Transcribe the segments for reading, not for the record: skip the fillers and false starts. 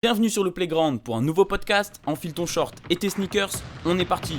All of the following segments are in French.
Bienvenue sur le Playground pour un nouveau podcast. Enfile ton short et tes sneakers, on est parti.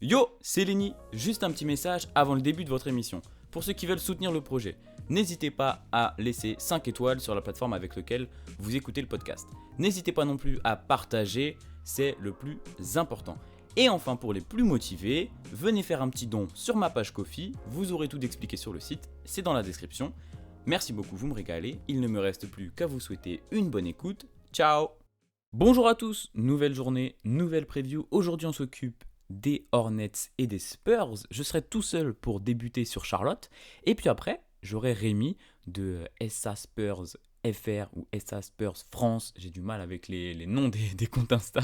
Yo, c'est Lenny. Juste un petit message avant le début de votre émission. Pour ceux qui veulent soutenir le projet, n'hésitez pas à laisser 5 étoiles sur la plateforme avec laquelle vous écoutez le podcast. N'hésitez pas non plus à partager, c'est le plus important. Et enfin, pour les plus motivés, venez faire un petit don sur ma page Ko-fi, vous aurez tout expliqué sur le site, c'est dans la description. Merci beaucoup, vous me régalez, il ne me reste plus qu'à vous souhaiter une bonne écoute. Ciao! Bonjour à tous, nouvelle journée, nouvelle preview. Aujourd'hui on s'occupe des Hornets et des Spurs. Je serai tout seul pour débuter sur Charlotte. Et puis après, j'aurai Rémi de SA Spurs FR ou SA Spurs France. J'ai du mal avec les noms des comptes Insta.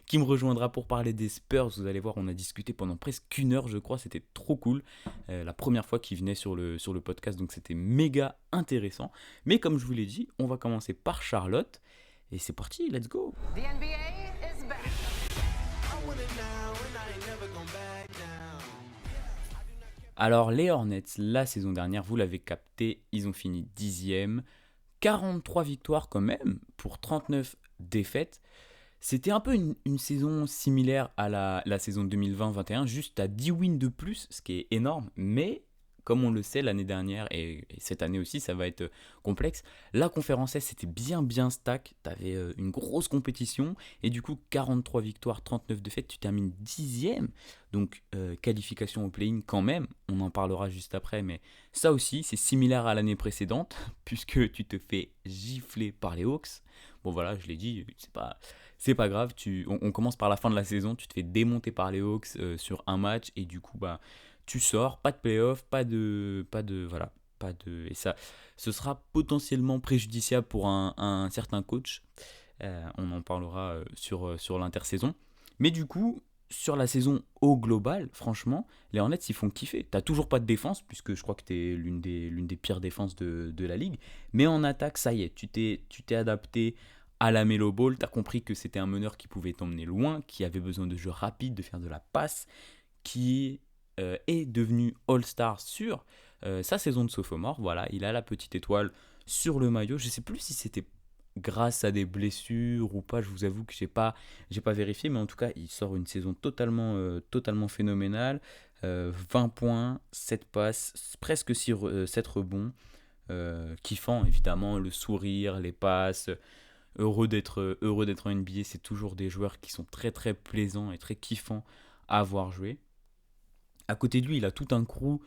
Qui me rejoindra pour parler des Spurs. Vous allez voir, on a discuté pendant presque une heure, je crois. C'était trop cool. La première fois qu'il venait sur le podcast, donc c'était méga intéressant. Mais comme je vous l'ai dit, on va commencer par Charlotte. Et c'est parti, let's go. The NBA is back. Alors les Hornets, la saison dernière, vous l'avez capté, ils ont fini 10e. 43 victoires quand même pour 39 défaites. C'était un peu une saison similaire à la saison 2020-21, juste à 10 wins de plus, ce qui est énorme. Mais comme on le sait, l'année dernière et cette année aussi, ça va être complexe. La conférence S, c'était bien stack. Tu avais une grosse compétition. Et du coup, 43 victoires, 39 défaites, tu termines 10e. Donc, qualification au play-in quand même. On en parlera juste après. Mais ça aussi, c'est similaire à l'année précédente, puisque tu te fais gifler par les Hawks. Bon, voilà, je l'ai dit, c'est pas grave. On commence par la fin de la saison. Tu te fais démonter par les Hawks sur un match. Et du coup, tu sors, pas de playoff, et ça, ce sera potentiellement préjudiciable pour un certain coach. On en parlera sur l'intersaison. Mais du coup, sur la saison au global, franchement, les Hornets, ils font kiffer. T'as toujours pas de défense, puisque je crois que t'es l'une des pires défenses de la ligue. Mais en attaque, ça y est, tu t'es adapté à la Melo Ball. T'as compris que c'était un meneur qui pouvait t'emmener loin, qui avait besoin de jeux rapides, de faire de la passe, qui est devenu All-Star sur sa saison de sophomore. Voilà, il a la petite étoile sur le maillot. Je ne sais plus si c'était grâce à des blessures ou pas, je vous avoue que j'ai pas vérifié, mais en tout cas, il sort une saison totalement phénoménale. 20 points, 7 passes, presque 7 rebonds. Kiffant, évidemment, le sourire, les passes. Heureux d'être en NBA, c'est toujours des joueurs qui sont très très plaisants et très kiffants à avoir joué. À côté de lui, il a tout un crew.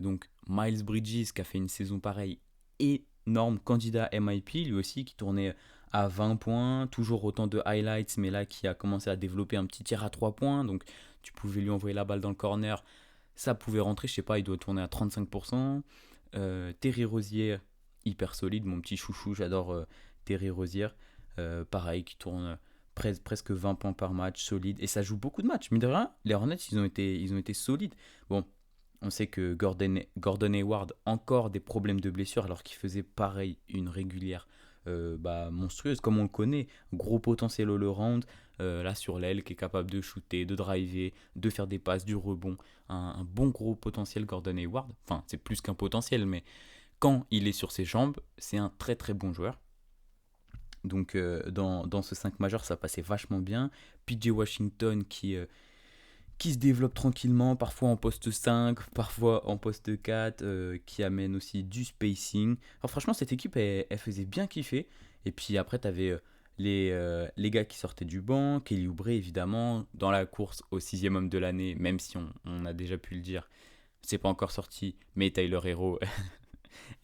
Donc Miles Bridges qui a fait une saison pareille, énorme candidat MIP, lui aussi qui tournait à 20 points, toujours autant de highlights, mais là qui a commencé à développer un petit tir à 3 points. Donc tu pouvais lui envoyer la balle dans le corner, ça pouvait rentrer, je sais pas, il doit tourner à 35%. Terry Rozier, hyper solide, mon petit chouchou, j'adore Terry Rozier. Pareil, qui tourne presque 20 points par match, solide. Et ça joue beaucoup de matchs. Mais de rien, les Hornets, ils ont été solides. Bon, on sait que Gordon Hayward, encore des problèmes de blessure, alors qu'il faisait pareil, une régulière monstrueuse, comme on le connaît. Gros potentiel all-around, là sur l'aile, qui est capable de shooter, de driver, de faire des passes, du rebond. Un bon gros potentiel Gordon Hayward. Enfin, c'est plus qu'un potentiel, mais quand il est sur ses jambes, c'est un très très bon joueur. Donc dans ce 5 majeur, ça passait vachement bien. PJ Washington qui se développe tranquillement, parfois en poste 5, parfois en poste 4, qui amène aussi du spacing. Alors franchement, cette équipe, elle faisait bien kiffer. Et puis après, tu avais les gars qui sortaient du banc, Kelly Oubre évidemment, dans la course au 6e homme de l'année, même si on a déjà pu le dire, c'est pas encore sorti, mais Tyler Hero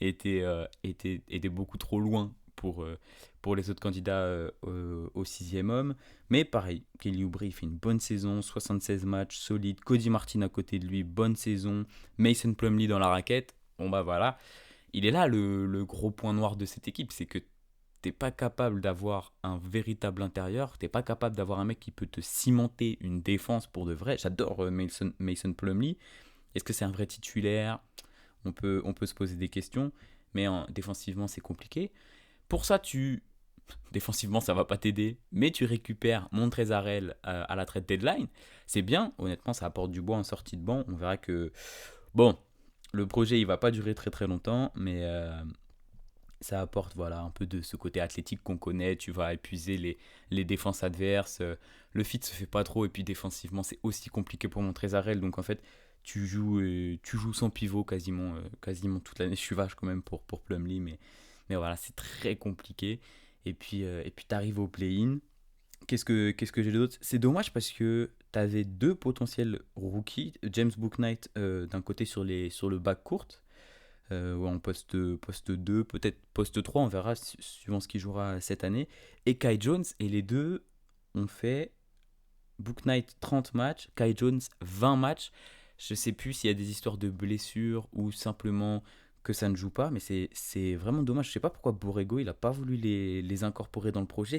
était beaucoup trop loin pour les autres candidats au 6e homme. Mais pareil, Kelly Oubre il fait une bonne saison, 76 matchs, solide. Cody Martin à côté de lui, bonne saison. Mason Plumlee dans la raquette. Bon voilà. Il est là le gros point noir de cette équipe, c'est que t'es pas capable d'avoir un véritable intérieur, t'es pas capable d'avoir un mec qui peut te cimenter une défense pour de vrai. J'adore Mason Plumlee. Est-ce que c'est un vrai titulaire ? On peut se poser des questions, mais défensivement, c'est compliqué. Pour ça, défensivement, ça va pas t'aider, mais tu récupères Montrezarel à la trade deadline. C'est bien, honnêtement, ça apporte du bois en sortie de banc. On verra que, bon, le projet, il va pas durer très très longtemps, mais ça apporte voilà un peu de ce côté athlétique qu'on connaît. Tu vas épuiser les défenses adverses. Le fit se fait pas trop, et puis défensivement, c'est aussi compliqué pour Montrezarel. Donc en fait, tu joues sans pivot quasiment toute l'année. Je suis vache quand même pour Plumlee, mais voilà, c'est très compliqué. Et puis tu arrives au play-in. Qu'est-ce que j'ai d'autre? C'est dommage parce que tu avais deux potentiels rookies, James Bouknight d'un côté sur le back court, ou en poste 2, peut-être poste 3, on verra suivant ce qu'il jouera cette année, et Kai Jones, et les deux ont fait Bouknight 30 matchs, Kai Jones 20 matchs. Je sais plus s'il y a des histoires de blessures ou simplement que ça ne joue pas, mais c'est vraiment dommage. Je sais pas pourquoi Borrego il a pas voulu les incorporer dans le projet.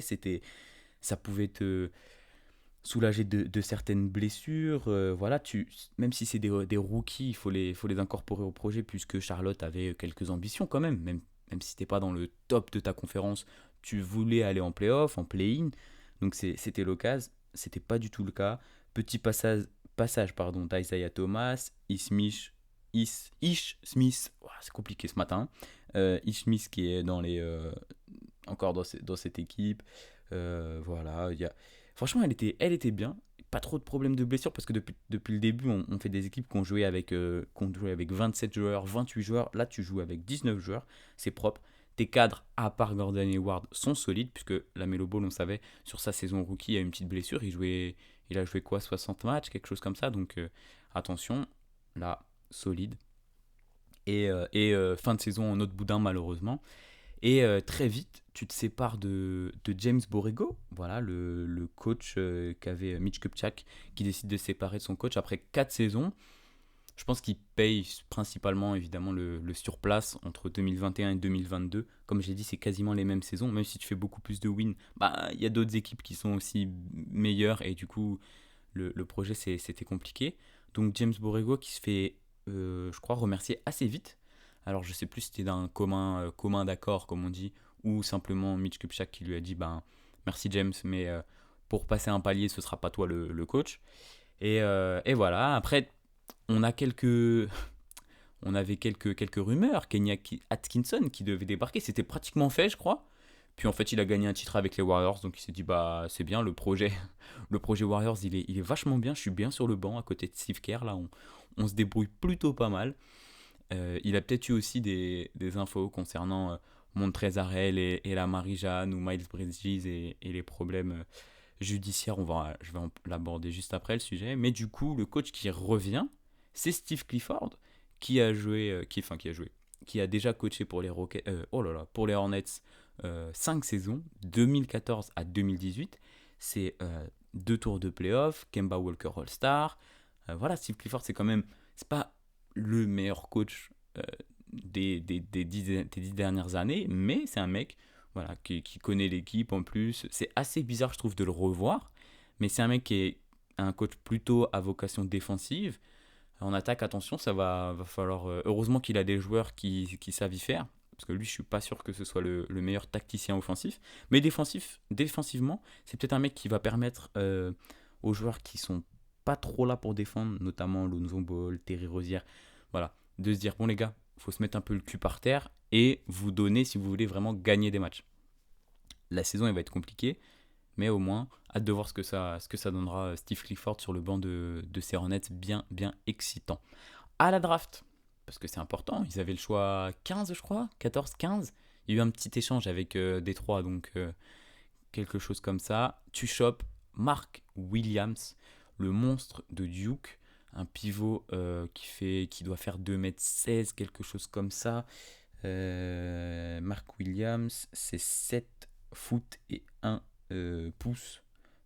Ça pouvait te soulager de certaines blessures. Voilà, même si c'est des rookies, il faut les incorporer au projet puisque Charlotte avait quelques ambitions quand même si t'es pas dans le top de ta conférence, tu voulais aller en playoff, en play-in, donc c'était l'occasion. C'était pas du tout le cas. Petit passage pardon, d'Isaiah Thomas, Ish Smith, ouah, c'est compliqué ce matin. Ish Smith qui est encore dans cette équipe. Voilà, franchement, elle était bien. Pas trop de problèmes de blessure parce que depuis le début, on fait des équipes qui ont joué avec 27 joueurs, 28 joueurs. Là, tu joues avec 19 joueurs. C'est propre. Tes cadres, à part Gordon Hayward, sont solides puisque la Melo Ball, on savait, sur sa saison rookie, a une petite blessure. Il a joué quoi, 60 matchs, quelque chose comme ça. Donc, attention, là, solide. Et fin de saison en autre boudin, malheureusement. Et très vite, tu te sépares de James Borrego, voilà, le coach qu'avait Mitch Kupchak, qui décide de se séparer de son coach après 4 saisons. Je pense qu'il paye principalement, évidemment, le surplace entre 2021 et 2022. Comme j'ai dit, c'est quasiment les mêmes saisons. Même si tu fais beaucoup plus de wins, bah, il y a d'autres équipes qui sont aussi meilleures. Et du coup, le projet, c'était compliqué. Donc James Borrego qui se fait, je crois, remercier assez vite. Alors je sais plus si c'était d'un commun d'accord, comme on dit, ou simplement Mitch Kupchak qui lui a dit ben, merci James, mais pour passer un palier, ce sera pas toi le coach. Et voilà, après, on a quelques. On avait quelques rumeurs. Kenya Atkinson qui devait débarquer, c'était pratiquement fait, je crois. Puis en fait, il a gagné un titre avec les Warriors, donc il s'est dit bah c'est bien le projet. Le projet Warriors, il est vachement bien. Je suis bien sur le banc à côté de Steve Kerr. Là, on se débrouille plutôt pas mal. Il a peut-être eu aussi des infos concernant Montrezarel et la Marie-Jeanne ou Miles Bridges et les problèmes judiciaires. Je vais l'aborder juste après le sujet. Mais du coup, le coach qui revient, c'est Steve Clifford qui a joué, qui a déjà coaché pour les Rockets, oh là là, pour les Hornets 5 saisons, 2014 à 2018. C'est 2 tours de playoff, Kemba Walker All-Star. Voilà, Steve Clifford, c'est pas le meilleur coach des 10 dernières années, mais c'est un mec voilà, qui connaît l'équipe en plus. C'est assez bizarre, je trouve, de le revoir, mais c'est un mec qui est un coach plutôt à vocation défensive. En attaque, attention, ça va falloir. Heureusement qu'il a des joueurs qui savent y faire, parce que lui, je suis pas sûr que ce soit le meilleur tacticien offensif. Mais défensivement, c'est peut-être un mec qui va permettre aux joueurs qui sont pas trop là pour défendre, notamment Lonzo Ball, Terry Rozier, voilà, de se dire bon les gars, faut se mettre un peu le cul par terre et vous donner si vous voulez vraiment gagner des matchs. La saison elle va être compliquée, mais au moins hâte de voir ce que ça donnera Steve Clifford sur le banc de ces Hornets, bien bien excitant. À la draft, parce que c'est important, ils avaient le choix 15 je crois, 14-15. Il y a eu un petit échange avec Détroit, donc quelque chose comme ça. Tu chopes Mark Williams, le monstre de Duke, un pivot qui doit faire 2,16 m, quelque chose comme ça. Mark Williams, c'est 7 foot et 1 pouce.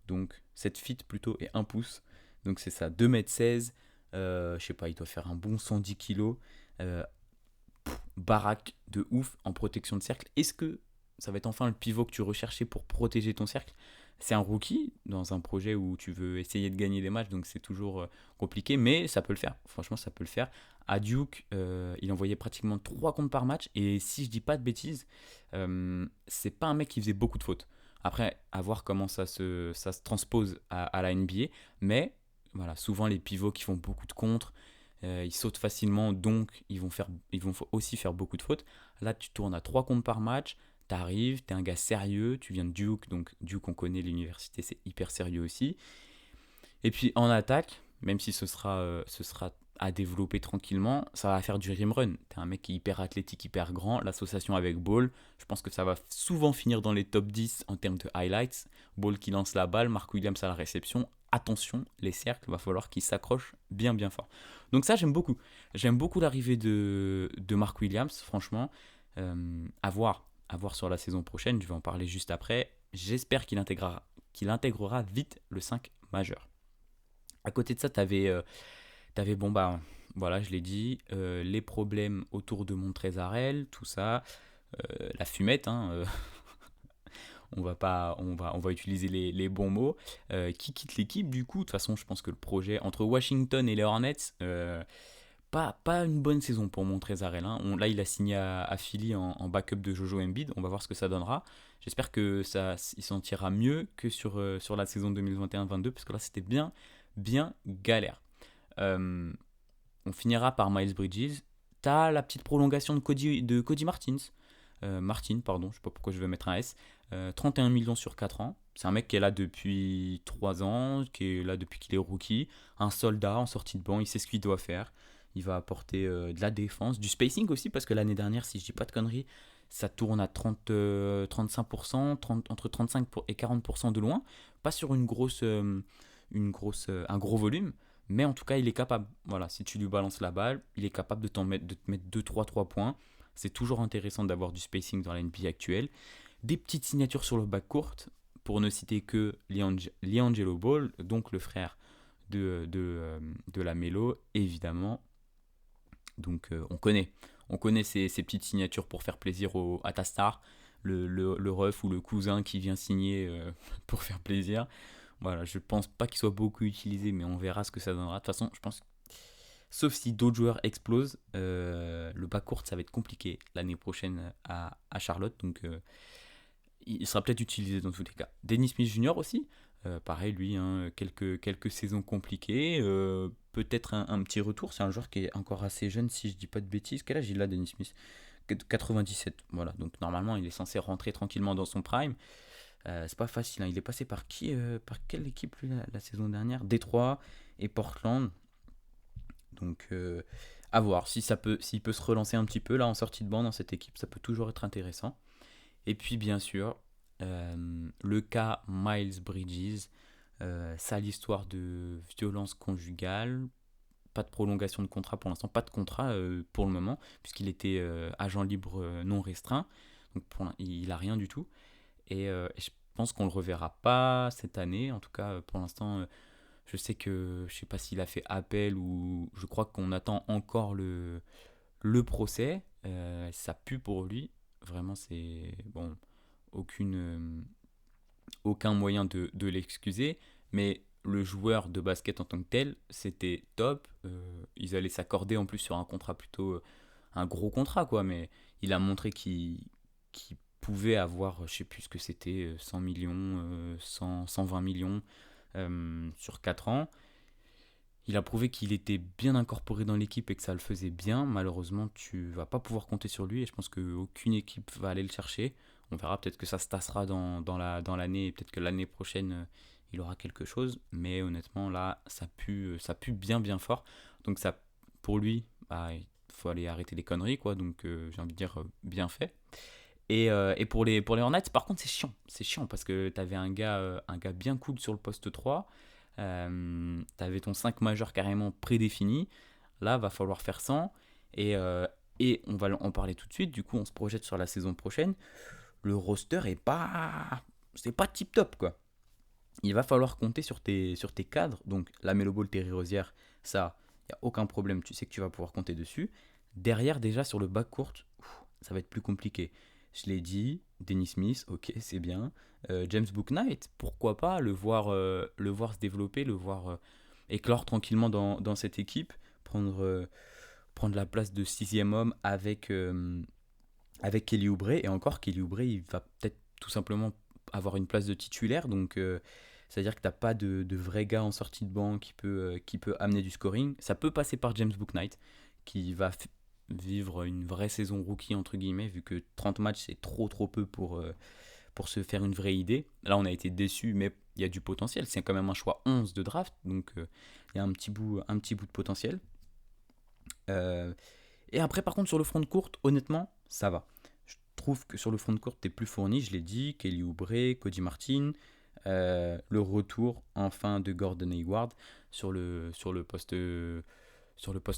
Donc 7 feet plutôt et 1 pouce. Donc c'est ça, 2,16 m. Je sais pas, il doit faire un bon 110 kilos. Euh, Baraque de ouf en protection de cercle. Est-ce que ça va être enfin le pivot que tu recherchais pour protéger ton cercle? C'est un rookie dans un projet où tu veux essayer de gagner des matchs, donc c'est toujours compliqué, mais ça peut le faire. Franchement, ça peut le faire. À Duke, il envoyait pratiquement 3 comptes par match, et si je dis pas de bêtises, c'est pas un mec qui faisait beaucoup de fautes. Après, à voir comment ça se transpose à la NBA, mais voilà, souvent les pivots qui font beaucoup de contres, ils sautent facilement, donc ils vont aussi faire beaucoup de fautes. Là, tu tournes à 3 comptes par match. T'arrives, t'es un gars sérieux, tu viens de Duke, donc Duke on connaît l'université, c'est hyper sérieux aussi. Et puis en attaque, même si ce sera à développer tranquillement, ça va faire du rim run. T'es un mec qui est hyper athlétique, hyper grand. L'association avec Ball, je pense que ça va souvent finir dans les top 10 en termes de highlights. Ball qui lance la balle, Mark Williams à la réception. Attention, les cercles, va falloir qu'ils s'accrochent bien bien fort. Donc ça, j'aime beaucoup. J'aime beaucoup l'arrivée de Mark Williams, franchement. À voir sur la saison prochaine, je vais en parler juste après. J'espère qu'il intégrera vite le 5 majeur. À côté de ça, t'avais bon bah voilà, je l'ai dit, les problèmes autour de Montrezarel, tout ça, la fumette, hein, on va pas, on va utiliser les bons mots. Qui quitte l'équipe du coup? De toute façon, je pense que le projet entre Washington et les Hornets, pas une bonne saison pour Montrezarel. Hein. Là, il a signé à Philly en backup de Jojo Embiid. On va voir ce que ça donnera. J'espère que il s'en tirera mieux que sur la saison 2021-22, parce que là, c'était bien, bien galère. Euh, on finira par Miles Bridges. T'as la petite prolongation de Cody Martins. Martin, pardon, je sais pas pourquoi je vais mettre un S. 31 millions sur 4 ans. C'est un mec qui est là depuis 3 ans, qui est là depuis qu'il est rookie. Un soldat en sortie de banc, il sait ce qu'il doit faire. Il va apporter de la défense, du spacing aussi, parce que l'année dernière, si je dis pas de conneries, ça tourne à 35%, entre 35 et 40% de loin. Pas sur un gros volume, mais en tout cas, il est capable. Voilà, si tu lui balances la balle, il est capable de te mettre 2 3 points. C'est toujours intéressant d'avoir du spacing dans la NBA actuelle. Des petites signatures sur le backcourt, pour ne citer que Liangelo Ball, donc le frère de la Melo, évidemment. Donc on connaît ces petites signatures pour faire plaisir à ta star, le ref ou le cousin qui vient signer pour faire plaisir. Voilà, je pense pas qu'il soit beaucoup utilisé, mais on verra ce que ça donnera. De toute façon, je pense, sauf si d'autres joueurs explosent, le backcourt ça va être compliqué l'année prochaine à Charlotte, donc il sera peut-être utilisé dans tous les cas. Dennis Smith Jr. aussi, pareil lui, hein, quelques saisons compliquées, peut-être un petit retour. C'est un joueur qui est encore assez jeune, si je dis pas de bêtises. Quel âge il a, Dennis Smith? 97, voilà, donc normalement il est censé rentrer tranquillement dans son prime. C'est pas facile, hein. Il est passé par quelle équipe lui, la saison dernière? Détroit et Portland. Donc à voir si s'il peut se relancer un petit peu là en sortie de banc dans cette équipe, ça peut toujours être intéressant. Et puis bien sûr, le cas Miles Bridges, ça l'histoire de violence conjugale, pas de prolongation de contrat pour l'instant, pas de contrat pour le moment, puisqu'il était agent libre non restreint, donc il a rien du tout. Et je pense qu'on le reverra pas cette année, en tout cas pour l'instant. Je sais que je sais pas s'il a fait appel ou je crois qu'on attend encore le procès. Ça pue pour lui. Vraiment, c'est bon, aucun moyen de l'excuser. Mais le joueur de basket en tant que tel, c'était top. Ils allaient s'accorder en plus sur un contrat plutôt, un gros contrat quoi. Mais il a montré qu'il pouvait avoir, je sais plus ce que c'était, 100 millions, 120 millions sur 4 ans. Il a prouvé qu'il était bien incorporé dans l'équipe et que ça le faisait bien. Malheureusement, tu vas pas pouvoir compter sur lui et je pense qu'aucune équipe va aller le chercher. On verra, peut-être que ça se tassera dans l'année et peut-être que l'année prochaine, il aura quelque chose. Mais honnêtement, là, ça pue bien bien fort. Donc ça, pour lui, bah, il faut aller arrêter les conneries, quoi. Donc j'ai envie de dire bien fait. Et pour les Hornets, par contre, c'est chiant. C'est chiant parce que tu avais un gars bien cool sur le poste 3. Tu avais ton 5 majeur carrément prédéfini. Là, va falloir faire 100. Et on va en parler tout de suite. Du coup, on se projette sur la saison prochaine. Le roster est pas. C'est pas tip top, quoi. Il va falloir compter sur tes cadres. Donc, la Melo Ball, Terry Rozier, ça, il n'y a aucun problème. Tu sais que tu vas pouvoir compter dessus. Derrière, déjà, sur le backcourt, ça va être plus compliqué. Je l'ai dit, Dennis Smith, ok, c'est bien. James Bouknight, pourquoi pas le voir se développer, le voir éclore tranquillement dans cette équipe, prendre, prendre la place de sixième homme avec Kelly Oubre. Et encore, Kelly Oubre, il va peut-être tout simplement avoir une place de titulaire. Donc, c'est-à-dire que tu n'as pas de vrai gars en sortie de banc qui peut amener du scoring. Ça peut passer par James Bouknight, qui va vivre une vraie saison rookie, entre guillemets, vu que 30 matchs, c'est trop peu pour se faire une vraie idée. Là, on a été déçus, mais il y a du potentiel. C'est quand même un choix 11 de draft, donc il y a un petit bout de potentiel. Euh, et après, par contre, sur le front de courte, honnêtement, ça va. Je trouve que sur le front de courte, t'es plus fourni, je l'ai dit. Kelly Oubre, Cody Martin, le retour enfin de Gordon Hayward sur le poste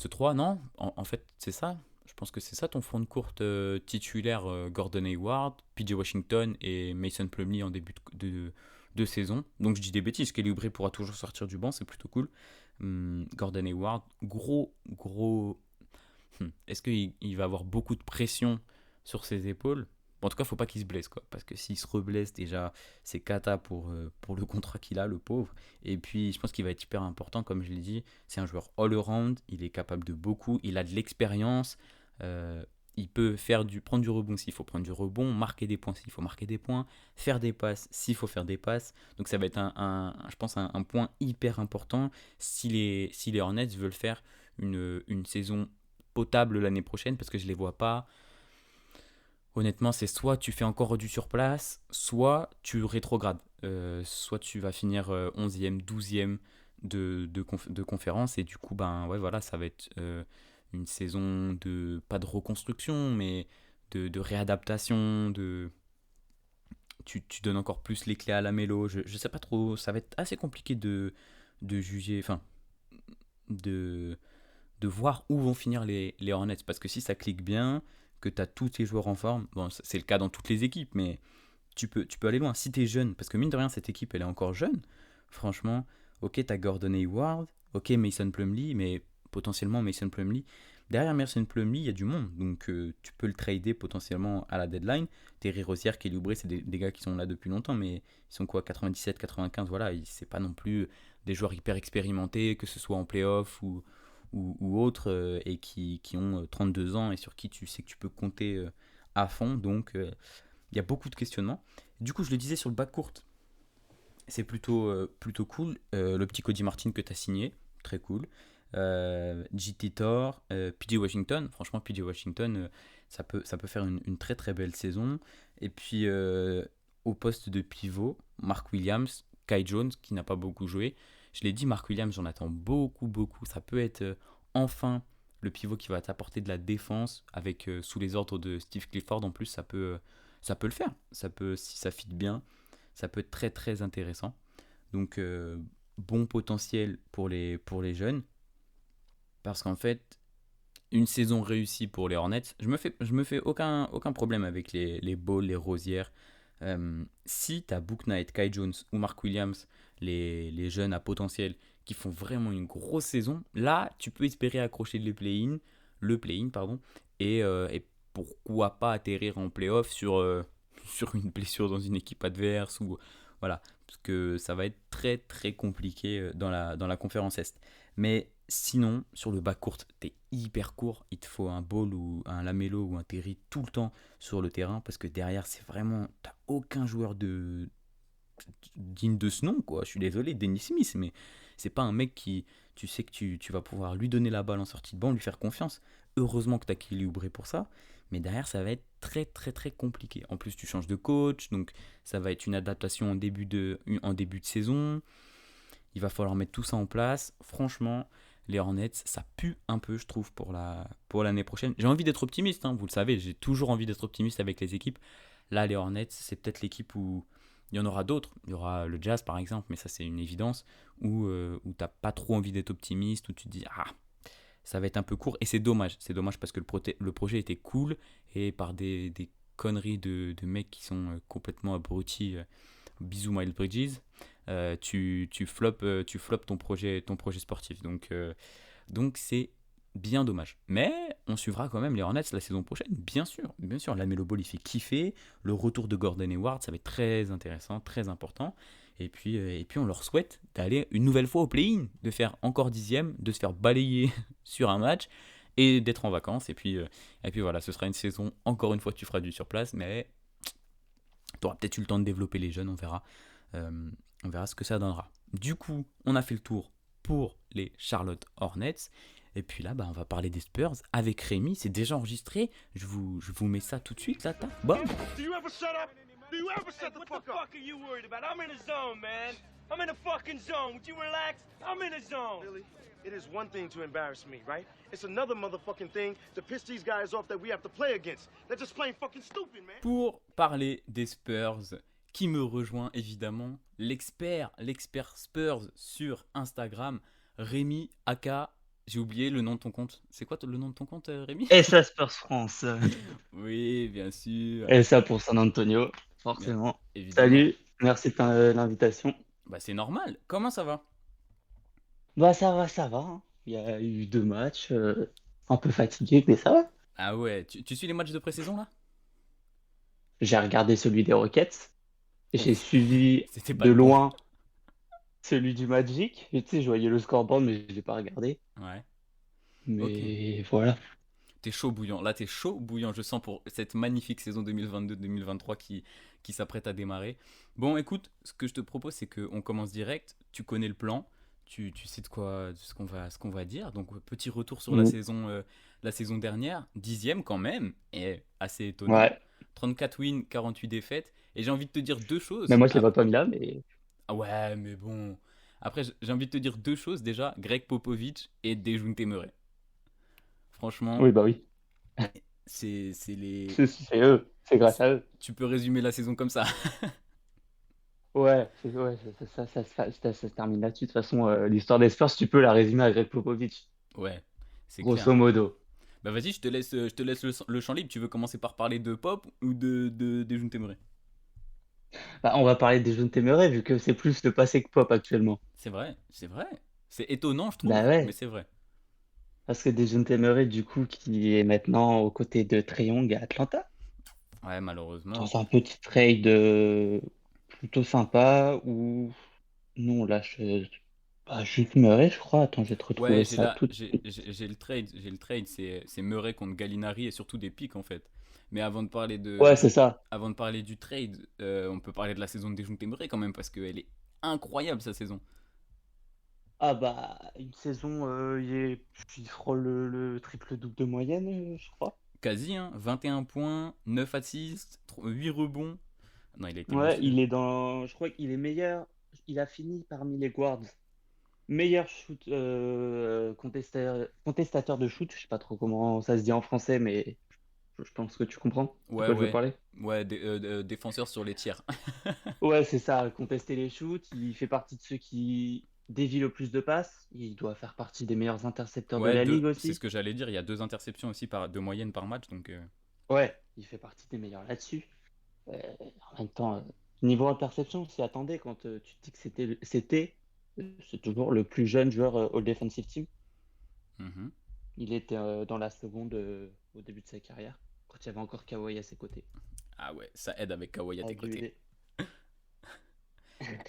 3. Non, en fait, c'est ça. Je pense que c'est ça ton front de courte titulaire, Gordon Hayward, PJ Washington et Mason Plumlee en début de saison. Donc je dis des bêtises, Kelly Oubre pourra toujours sortir du banc, c'est plutôt cool. Gordon Hayward, gros. Est-ce qu'il va avoir beaucoup de pression sur ses épaules? Bon, en tout cas, faut pas qu'il se blesse, quoi. Parce que s'il se reblesse, déjà, c'est cata pour le contrat qu'il a, le pauvre. Et puis, je pense qu'il va être hyper important, comme je l'ai dit. C'est un joueur all-around, il est capable de beaucoup, il a de l'expérience. Il peut prendre du rebond s'il faut prendre du rebond, marquer des points s'il faut marquer des points, faire des passes s'il faut faire des passes. Donc ça va être je pense un point hyper important si les Hornets veulent faire une saison potable l'année prochaine, parce que je les vois pas. Honnêtement, c'est soit tu fais encore du surplace, soit tu rétrogrades. Soit tu vas finir 11e, 12e de conférence, et du coup, ben ouais, voilà, ça va être une saison pas de reconstruction, mais de réadaptation, tu donnes encore plus les clés à la mélo. Je sais pas trop, ça va être assez compliqué de juger, enfin, de, de voir où vont finir les Hornets. Parce que si ça clique bien, que tu as tous tes joueurs en forme, bon, c'est le cas dans toutes les équipes, mais tu peux aller loin. Si tu es jeune, parce que mine de rien, cette équipe, elle est encore jeune, franchement, ok, tu as Gordon Hayward, ok, Mason Plumlee, mais potentiellement Mason Plumlee. Derrière Mason Plumlee, il y a du monde, donc tu peux le trader potentiellement à la deadline. Terry Rozier, Kelly Oubre, c'est des gars qui sont là depuis longtemps, mais ils sont quoi, 97, 95, voilà, c'est pas non plus des joueurs hyper expérimentés, que ce soit en playoff ou autres, et qui ont 32 ans et sur qui tu sais que tu peux compter à fond. Donc il y a beaucoup de questionnements. Du coup, je le disais sur le bac court, c'est plutôt cool. Le petit Cody Martin que tu as signé, très cool. JT Thor, PJ Washington, franchement, PJ Washington, ça peut faire une très très belle saison. Et puis au poste de pivot, Mark Williams, Kai Jones, qui n'a pas beaucoup joué. Je l'ai dit, Mark Williams, j'en attends beaucoup. Ça peut être enfin le pivot qui va t'apporter de la défense avec sous les ordres de Steve Clifford. En plus, ça peut le faire. Ça peut, si ça fit bien, ça peut être très très intéressant. Donc bon potentiel pour les jeunes, parce qu'en fait, une saison réussie pour les Hornets, je me fais aucun problème avec les Ball, les Rosières. Si tu as Book Knight, Kai Jones ou Mark Williams, les jeunes à potentiel qui font vraiment une grosse saison, là, tu peux espérer accrocher le play-in, pardon, et pourquoi pas atterrir en play-off sur une blessure dans une équipe adverse, ou voilà, parce que ça va être très très compliqué dans la conférence Est. Mais sinon, sur le bas court, t'es hyper court, il te faut un Ball ou un Lamelo ou un Terry tout le temps sur le terrain, parce que derrière, c'est vraiment, t'as aucun joueur digne de ce nom, quoi. Je suis désolé, Dennis Smith, mais c'est pas un mec qui, tu sais que tu vas pouvoir lui donner la balle en sortie de banc, lui faire confiance. Heureusement que t'as Kelly Oubre pour ça, mais derrière, ça va être très très très compliqué. En plus, tu changes de coach, donc ça va être une adaptation en début de saison. Il va falloir mettre tout ça en place. Franchement, les Hornets, ça pue un peu, je trouve, pour l'année prochaine. J'ai envie d'être optimiste, hein, vous le savez, j'ai toujours envie d'être optimiste avec les équipes. Là, les Hornets, c'est peut-être l'équipe où il y en aura d'autres. Il y aura le Jazz, par exemple, mais ça, c'est une évidence, où t'as pas trop envie d'être optimiste, où tu te dis, ah, ça va être un peu court. Et c'est dommage. C'est dommage parce que le projet était cool, et par des conneries de mecs qui sont complètement abrutis. Bisous Miles Bridges, tu floppes ton projet sportif. Donc c'est bien dommage. Mais on suivra quand même les Hornets la saison prochaine, bien sûr. Bien sûr, la Melo Ball, il fait kiffer. Le retour de Gordon Hayward, ça va être très intéressant, très important. Et puis on leur souhaite d'aller une nouvelle fois au play-in, de faire encore 10e, de se faire balayer sur un match et d'être en vacances. Et puis voilà, ce sera une saison, encore une fois, tu feras du surplace, mais tu auras peut-être eu le temps de développer les jeunes, on verra. Euh, on verra ce que ça donnera. Du coup, on a fait le tour pour les Charlotte Hornets. Et puis là, on va parler des Spurs avec Rémi. C'est déjà enregistré. Je vous mets ça tout de suite, là. Tac. Bon. Do you ever shut up? Do you ever shut the fuck up? What the fuck are you worried about? I'm in a zone, man. I'm in a fucking zone. Would you relax? I'm in a zone. Billy, it is one thing to embarrass me, right? It's another motherfucking thing to piss these guys off that we have to play against. They're just plain fucking stupid, man. Pour parler des Spurs, qui me rejoint évidemment, l'expert Spurs sur Instagram, Rémi Aka. J'ai oublié le nom de ton compte. C'est quoi le nom de ton compte, Rémi? Et ça, Spurs France. Oui, bien sûr. Et ça pour San Antonio, forcément. Évidemment. Salut, merci de l'invitation. C'est normal. Comment ça va? Bah ça va. Hein. Il y a eu 2 matchs, un peu fatigué, mais ça va. Ah ouais, tu suis les matchs de pré-saison là? J'ai regardé celui des Rockets. J'ai Ouf, suivi c'était pas de le bon. loin celui du Magic. Et tu sais, je voyais le scoreboard, mais je l'ai pas regardé. Ouais. Mais voilà. T'es chaud bouillant. Là, t'es chaud bouillant. Je sens pour cette magnifique saison 2022-2023 qui s'apprête à démarrer. Bon, écoute, ce que je te propose, c'est qu'on commence direct. Tu connais le plan. Tu sais ce qu'on va dire. Donc, petit retour sur la saison dernière. 10e quand même. Et assez étonnant. Ouais. 34 wins, 48 défaites. Et j'ai envie de te dire deux choses. Mais moi, je l'ai pas mis là, mais Ah ouais, mais bon. Après, j'ai envie de te dire deux choses. Déjà, Greg Popovich et Dejounte Murray. Franchement, oui, bah oui. c'est les... C'est eux. C'est grâce à eux. Tu peux résumer la saison comme ça. Ouais, ça se termine là-dessus. De toute façon, l'histoire des Spurs, tu peux la résumer à Greg Popovich, Ouais, c'est clair. grosso modo. Vas-y, je te laisse le champ libre. Tu veux commencer par parler de Pop ou de Dejounte Murray? Bah, on va parler des jeunes téméraires vu que c'est plus le passé que Pop actuellement. C'est vrai, c'est vrai. C'est étonnant, je trouve, Bah mais ouais, c'est vrai. parce que des jeunes téméraires du coup qui est maintenant aux côtés de Trae Young à Atlanta. Ouais, malheureusement. Dans un petit trade plutôt sympa où nous on lâche juste Murray, je crois. Attends, je vais te Ouais, retrouver j'ai ça là, tout de j'ai suite. j'ai- j'ai le trade. J'ai le trade, c'est Murray contre Gallinari et surtout des pics en fait. Mais Ouais, c'est ça. avant de parler du trade, on peut parler de la saison de Dejounte Murray quand même parce qu'elle est incroyable sa saison. Ah bah, une saison, il frôle le triple-double de moyenne, je crois. Quasi, hein, 21 points, 9 assists, 8 rebonds. Non, il a été Ouais, monstrueux. il est dans. Je crois qu'il est meilleur. Il a fini parmi les guards. Meilleur shoot contestateur de shoot. Je sais pas trop comment ça se dit en français, mais je pense que tu comprends de Ouais, quoi je veux ouais. parler. Ouais, défenseur sur les tiers. Ouais, c'est ça, contester les shoots. Il fait partie de ceux qui dévient le plus de passes. Il doit faire partie des meilleurs intercepteurs de Ouais, la ligue c'est ce aussi. que j'allais dire. Il y a 2 interceptions aussi de moyenne par match. Donc, Ouais, il fait partie des meilleurs là-dessus. Euh, En même temps, niveau interception, on s'y attendait quand tu te dis que c'est toujours le plus jeune joueur All Defensive Team. mhm. Il était dans la seconde au début de sa carrière, quand il y avait encore Kawhi à ses côtés. Ah ouais, ça aide avec Kawhi à tes Avec le côtés. UD.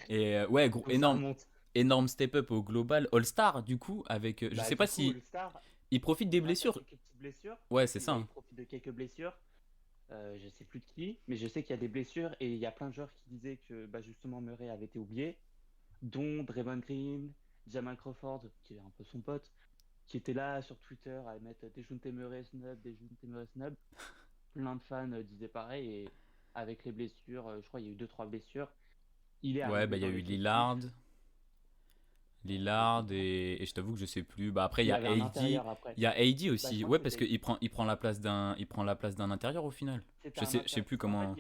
Et ouais, Du gros, coup, ça énorme, remonte. énorme step-up au global. All-Star, du coup, avec. Je Bah, sais du pas coup, si All-Star, il profite des grâce à blessures. quelques petites blessures, Ouais, c'est ça, il hein. profite de quelques blessures. Je sais plus de qui, mais je sais qu'il y a des blessures et il y a plein de joueurs qui disaient que bah, justement Murray avait été oublié, dont Draymond Green, Jamal Crawford, qui est un peu son pote, qui était là sur Twitter à mettre Dejounte Murray snub, Dejounte Murray snub. Plein de fans disaient pareil et avec les blessures, je crois qu'il y a eu deux trois blessures. Il est Ouais, arrivé il y a dans eu l'effectif. Lillard et je t'avoue que je sais plus. Bah après il Il y y a avait un AD, intérieur après. il y a AD Bah, je aussi. crois Ouais, que parce c'était qu'il prend la place d'un intérieur au final. c'était Je un sais je sais intérieur. plus Parce qu'en fait, comment.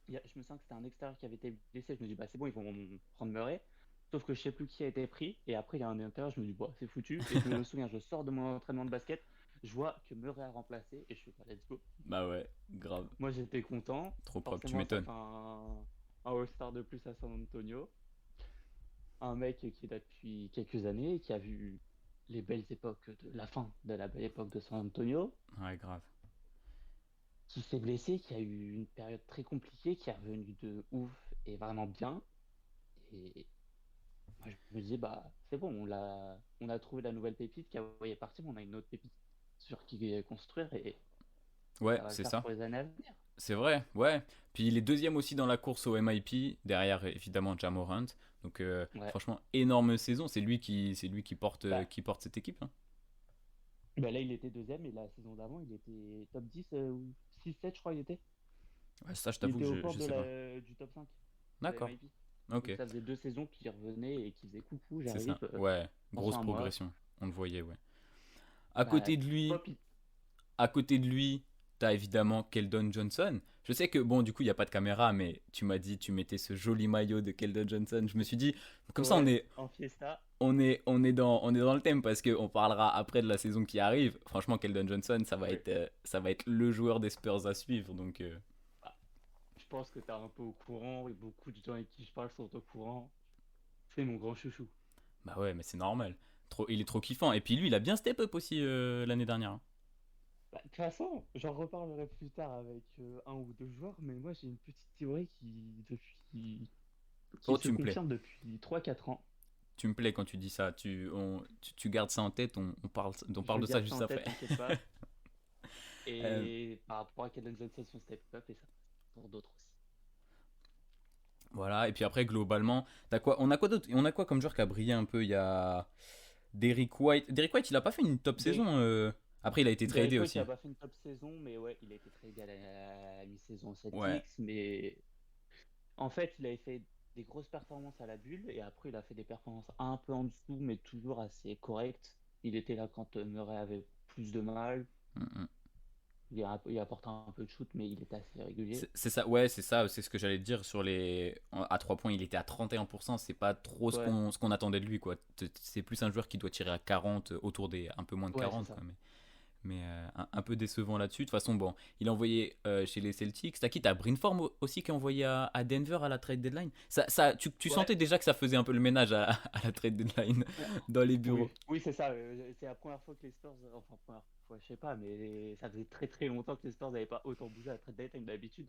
je me sens que c'était un extérieur qui avait été blessé. Je me dis, bah c'est bon, ils vont prendre Murray. Sauf que je sais plus qui a été pris. Et après, il y a un intérieur, je me dis, bah c'est foutu. Et je me souviens, je sors de mon entraînement de basket. Je vois que Murray a remplacé. Et je suis bah, let's go. Bah ouais, grave. Moi, j'étais content. Trop propre, tu Forcément, ça m'étonnes. fait un All-Star de plus à San Antonio. Un mec qui est là depuis quelques années, qui a vu. les belles époques de la fin de la belle époque de San Antonio, Ouais, grave. qui s'est blessé, qui a eu une période très compliquée, qui est revenu de ouf et vraiment bien. Et moi, je me disais, bah, c'est bon, on a trouvé la nouvelle pépite. Kawhi est parti, mais on a une autre pépite sur qui construire et Ouais, ça va le c'est faire ça. pour les années à venir. C'est vrai, ouais. Puis il est deuxième aussi dans la course au MIP, derrière évidemment Ja Morant. Donc Ouais. franchement, énorme saison. C'est lui Bah, qui porte cette équipe, hein. bah là, il était deuxième et la saison d'avant, il était top 10 ou 6-7, je crois, il était. Ouais, ça, je Il t'avoue était que aux je portes sais pas. du top 5 de D'accord, MIP. Donc ok, ça faisait 2 saisons qu'il revenait et qu'il faisait coucou, c'est j'arrive, ça. Ouais, grosse attention à moi. progression. On le voyait, ouais. À Bah, côté de lui, pop, À côté de lui, t'as évidemment Keldon Johnson. Je sais que, bon, du coup, il n'y a pas de caméra, mais tu m'as dit, tu mettais ce joli maillot de Keldon Johnson. Je me suis dit, comme ça, ouais, en fiesta. on est dans le thème parce qu'on parlera après de la saison qui arrive. Franchement, Keldon Johnson, Ouais. ça va être le joueur des Spurs à suivre. Donc, Bah, je pense que t'es un peu au courant et beaucoup de gens avec qui je parle sont au courant. C'est mon grand chouchou. bah ouais, mais c'est normal. Il est trop kiffant. Et puis lui, il a bien step up aussi l'année dernière, hein. Bah, de toute façon, j'en reparlerai plus tard avec un ou deux joueurs, mais moi j'ai une petite théorie qui Oh, se tu me plais. confirme depuis 3 4 ans. Tu me plais quand tu dis ça. Tu gardes ça en tête. On Je parle de ça garde ça juste en tête, après. t'inquiète pas. Euh, Et par rapport à Kellen Johnson, son step up, et ça pour d'autres aussi. Voilà, et puis après, globalement, t'as quoi, on a quoi d'autre? On a quoi comme joueur qui a brillé un peu? Il y a Derrick White. Derrick White, il a pas fait une top saison. Derrick, Après, il a été tradé Derrick White, il aussi. a pas fait une top saison, mais ouais, il a été très égal à la mi-saison au Ouais. Celtics, mais en fait, il avait fait des grosses performances à la bulle et après, il a fait des performances un peu en dessous, mais toujours assez correctes. Il était là quand Murray avait plus de mal. Mm, mm. Il apportait un peu de shoot, mais il était assez régulier. C'est ça, ouais, c'est ça, c'est ce que j'allais te dire sur les. À 3 points, il était à 31%. C'est pas trop Ouais, ce qu'on attendait de lui, quoi. C'est plus un joueur qui doit tirer à 40, autour des un peu moins de ouais, c'est 40, ça. quoi. Mais un peu décevant là-dessus. De toute façon, bon, il a envoyé chez les Celtics. T'as qui? T'as Brinform aussi qui a envoyé à Denver à la trade deadline. Tu Ouais, sentais déjà que ça faisait un peu le ménage à la trade deadline ouais. dans les bureaux. Oui, oui, c'est ça. C'est la première fois que les Spurs, enfin première fois, je sais pas, mais ça faisait très très longtemps que les Spurs n'avaient pas autant bougé à la trade deadline. D'habitude,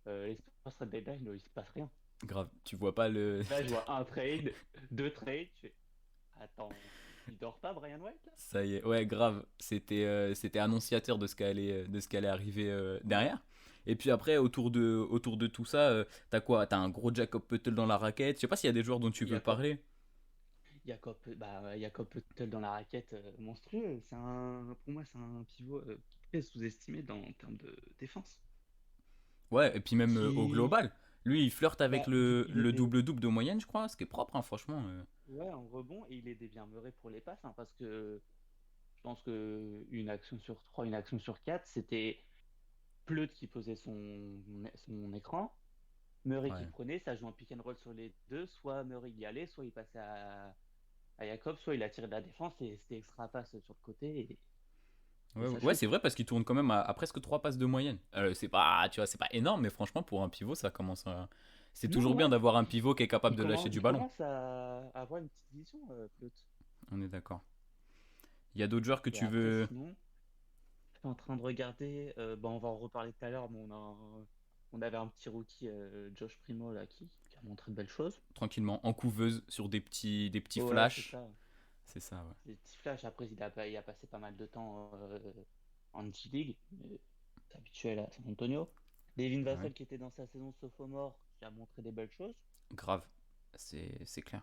les Spurs trade deadline, il se passe rien. Grave, tu vois pas le. Là, je vois un trade, deux trades. Je fais, attends, il dort pas Brian White là? Ça y est, ouais, grave. C'était annonciateur de ce qui allait arriver derrière. Et puis après, autour de tout ça, t'as quoi? T'as un gros Jacob Putel dans la raquette. Je sais pas s'il y a des joueurs dont tu veux Jacob, parler. Jacob Putel dans la raquette, monstrueux. Pour moi, c'est un pivot très sous-estimé en termes de défense. Ouais, et puis même au Qui, global. Lui, il flirte avec vu qu'il le aidait, double-double de moyenne, je crois. Ce qui est propre, hein, franchement. ouais, en rebond, et il aidait bien Murray pour les passes, hein, parce que je pense que une action sur trois, une action sur quatre, c'était Pleut qui posait son écran, Murray qui Ouais. prenait, ça jouait en pick and roll sur les deux, soit Murray y allait, soit il passait à Jacob, soit il a tiré de la défense et c'était extra passe sur le côté et Ouais, ça ouais, shoot. c'est vrai parce qu'il tourne quand même à presque 3 passes de moyenne. C'est pas, tu vois, c'est pas énorme, mais franchement, pour un pivot, ça commence à. C'est Non, toujours bien ouais, d'avoir un pivot qui est capable de lâcher du il ballon. commence à avoir une petite vision, Pleut. On est d'accord. Il y a d'autres joueurs que Et tu après, veux. sinon, je suis en train de regarder, on va en reparler tout à l'heure, mais on avait un petit rookie, Josh Primo, là, qui a montré de belles choses. Tranquillement en couveuse sur des petits Ouais, c'est flashs. ça. C'est ça, ouais. Des petits flashs. Après, il a passé pas mal de temps en G-League, mais c'est habituel à San Antonio. Devin Ouais, Vassell, qui était dans sa saison sophomore, qui a montré des belles choses. grave. C'est clair.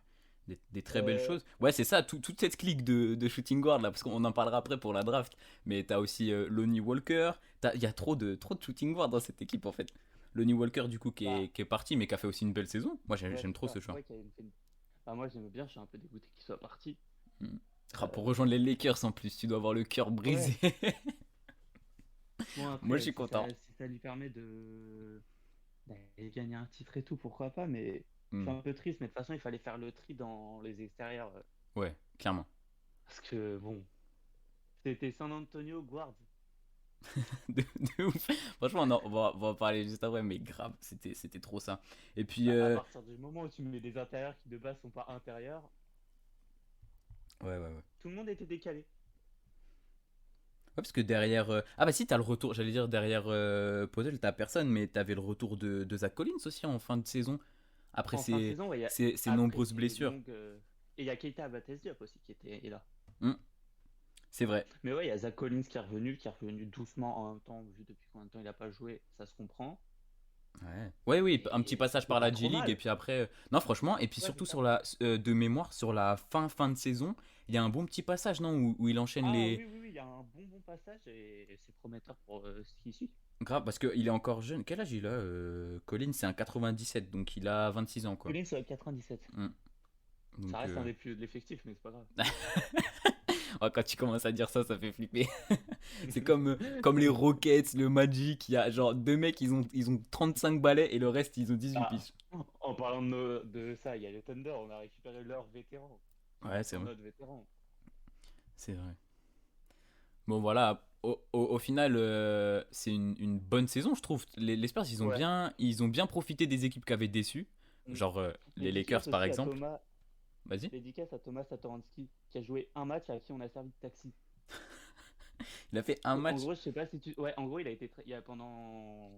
Des très belles Euh, choses. Ouais, c'est ça, toute cette clique de shooting guard là, parce qu'on en parlera après pour la draft. Mais t'as aussi Lonnie Walker. Il y a trop de shooting guard dans cette équipe en fait. Lonnie Walker, du coup, bah, qui est parti, mais qui a fait aussi une belle saison. Moi, ouais, j'aime c'est trop ça. ce choix. Ouais, bah, moi, j'aime bien, je suis un peu dégoûté qu'il soit parti. Mm. Ah, pour Euh, rejoindre les Lakers en plus, tu dois avoir le cœur brisé. ouais, bon, Moi, je après, suis content. si ça lui permet d'aller gagner un titre et tout, pourquoi pas, mais je suis Mm. un peu triste, mais de toute façon, il fallait faire le tri dans les extérieurs. Ouais, clairement. Parce que, bon, c'était San Antonio Guard. De ouf. Franchement, non, on va en parler juste après, mais grave, c'était trop ça. Et puis, Bah, à partir du moment où tu mets des intérieurs qui de base sont pas intérieurs, Ouais, ouais, ouais. Tout le monde était décalé. Ouais, parce que derrière. Ah, bah si, t'as le retour. J'allais dire derrière Podel, t'as personne, mais t'avais le retour de Zach Collins aussi en fin de saison. Après En fin de saison, ouais, ces après nombreuses ces blessures. longues. Et il y a Keita Abates Diop aussi qui était là. Hmm, c'est vrai. Mais ouais, il y a Zach Collins qui est revenu doucement en même temps, vu depuis combien de temps il n'a pas joué, ça se comprend. Ouais. Ouais, oui, un petit Et passage c'est par pas la trop G-League et mal. puis après. Non, franchement, et puis Ouais, c'est surtout ça. de mémoire, sur la fin de saison, il y a un bon petit passage, non, où il enchaîne Ah les. oui, oui, oui, il y a un bon passage et c'est prometteur pour ce qui suit. Grave, parce qu'il est encore jeune. Quel âge il a Collins, c'est un 97, donc il a 26 ans, quoi. Collins, c'est à 97. Hmm. Ça Donc, reste un des plus de l'effectif, mais c'est pas grave. oh, quand tu commences à dire ça, ça fait flipper. C'est comme les Rockets, le Magic, il y a genre deux mecs, ils ont 35 balais et le reste, ils ont 18 Ah, piges. en parlant de ça, il y a les Thunder, on a récupéré leur vétéran. Ouais, c'est Enfin, vrai. notre vétéran. C'est vrai. Bon, voilà. Au final, c'est une bonne saison, je trouve. Les Spurs, Ouais. ils ont bien profité des équipes qui avaient déçu. Mm. Genre les Dédicace Lakers, par aussi à exemple. Thomas, Vas-y. dédicace à Thomas Satoransky, qui a joué un match à qui on a servi de taxi. Il a fait un En match. gros, je sais pas si tu. Ouais, en gros, il a pendant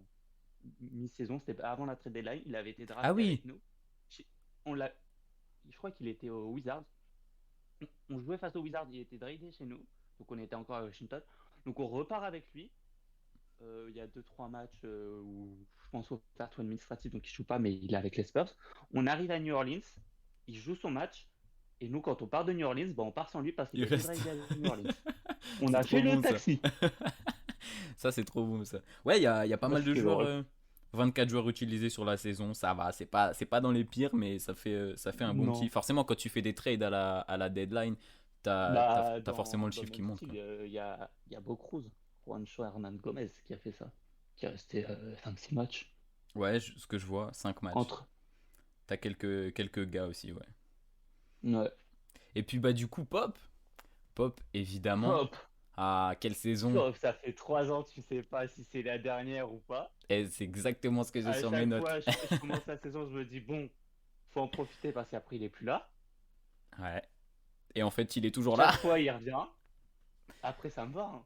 mi-saison, c'était avant la trade deadline, il avait été Ah drafté oui. avec nous. On l'a. Je crois qu'il était au Wizards. On jouait face au Wizards, il était tradé chez nous, donc on était encore à Washington. Donc on repart avec lui. Il y a 2-3 matchs où je pense au faire tout administratif, donc il joue pas, mais il est avec les Spurs. On arrive à New Orleans, il joue son match, et nous, quand on part de New Orleans, bah, on part sans lui parce qu'il Il a été reste. drafté à New Orleans. On C'est a trop fait le bon, ça. taxi. Ça, c'est trop bon, ça. Ouais, il y a pas Moi, mal de c'était joueurs. drôle. 24 joueurs utilisés sur la saison, ça va. C'est pas dans les pires, mais ça fait un bon petit. Non. Forcément, quand tu fais des trades à la deadline, t'as forcément le Dans chiffre qui notre monte, style, quoi. il y a Bo Cruz, Juancho Hernan Gomez qui a fait ça, qui est resté 5-6 matchs. Ouais, ce que je vois, 5 matchs. Entre. T'as quelques gars aussi, ouais. Ouais. Et puis, bah, du coup, Pop, évidemment. Hop, Ah, quelle saison. hop, ça fait 3 ans, tu sais pas si c'est la dernière ou pas. Et c'est exactement ce que j'ai À sur mes chaque notes. fois, je commence la saison, je me dis, bon, faut en profiter parce qu'après, il est plus là. Ouais. Et en fait, il est toujours là. Chaque fois, il revient. Après, ça me va, hein.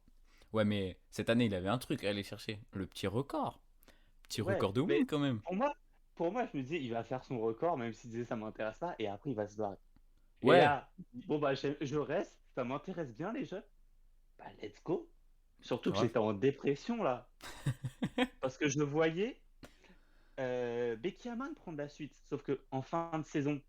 Ouais, mais cette année, il avait un truc à aller chercher. Le petit record. Petit Ouais, record de win, mais quand même. pour moi, pour moi, je me disais, il va faire son record, même s'il disait ça m'intéresse pas, et après, il va se barrer. Et Ouais. là, bon, bah, je reste, ça m'intéresse bien, les jeux. Bah, let's go. Surtout que Grave. j'étais en dépression, là. Parce que je voyais Becky Hammon prendre la suite. Sauf que en fin de saison,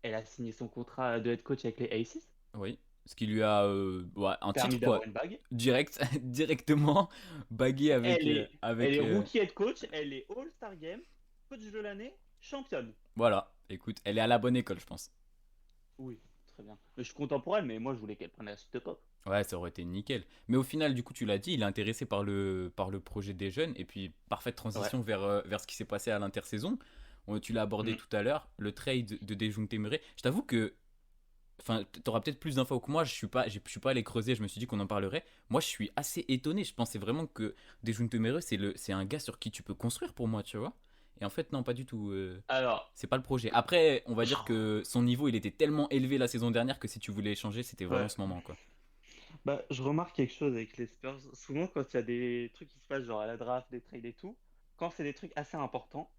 elle a signé son contrat de head coach avec les Aces. Oui. Ce qui lui a ouais, un titre, Permis quoi. d'avoir une bague. Directement bagué avec. Elle est, elle avec est rookie head coach, elle est All-Star Game, coach de l'année, championne. Voilà. Écoute, elle est à la bonne école, je pense. Oui, très bien. Je suis content pour elle, mais moi je voulais qu'elle prenne la suite de Pop. Ouais, ça aurait été nickel. Mais au final, du coup, tu l'as dit, il est intéressé par le projet des jeunes. Et puis, parfaite Ouais. transition vers ce qui s'est passé à l'intersaison. Tu l'as abordé Mm. tout à l'heure, le trade de Dejounte Murray. Je t'avoue que. Enfin, t'auras peut-être plus d'infos que moi. Je suis pas allé creuser. Je me suis dit qu'on en parlerait. Moi, je suis assez étonné. Je pensais vraiment que Dejounte Murray, c'est un gars sur qui tu peux construire pour moi, tu vois. Et en fait, non, pas du tout. Alors, C'est pas le projet. Après, on va dire que son niveau, il était tellement élevé la saison dernière que si tu voulais échanger, c'était vraiment ouais. ce moment, quoi. Bah, je remarque quelque chose avec les Spurs. Souvent, quand il y a des trucs qui se passent, genre à la draft, des trades et tout, quand c'est des trucs assez importants,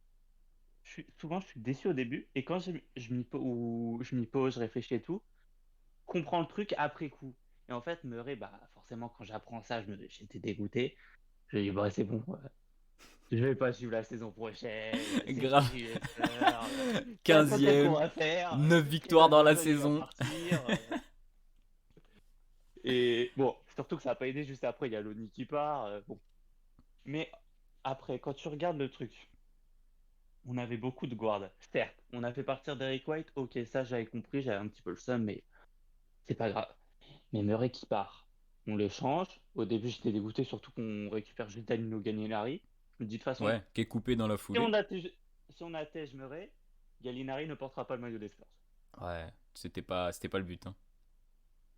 souvent je suis déçu au début. Et quand je m'y pose, je réfléchis et tout, comprends le truc après coup. Et en fait, Murray, bah, forcément, quand j'apprends ça, j'étais dégoûté. Je me dis, bah, c'est bon, je vais pas suivre la saison prochaine. C'est Grave. fini, les Spurs. Qu'est-ce qu'on 15e, va faire? 9 victoires Kevin dans la Durant, il va saison. partir. Et bon, surtout que ça n'a pas aidé juste après, il y a Lonnie qui part. Bon. Mais après, quand tu regardes le truc, on avait beaucoup de guards. Certes, on a fait partir Derrick White. Ok, ça j'avais compris, j'avais un petit peu le seum, mais c'est pas grave. Mais Murray qui part, on l'échange. Au début, j'étais dégoûté, surtout qu'on récupère juste Danilo Gallinari. Je me dis de toute façon, Ouais, qui est coupé dans la si foulée. on attège, si on attège Murray, Gallinari ne portera pas le maillot des Spurs. Ouais, c'était pas le but, hein.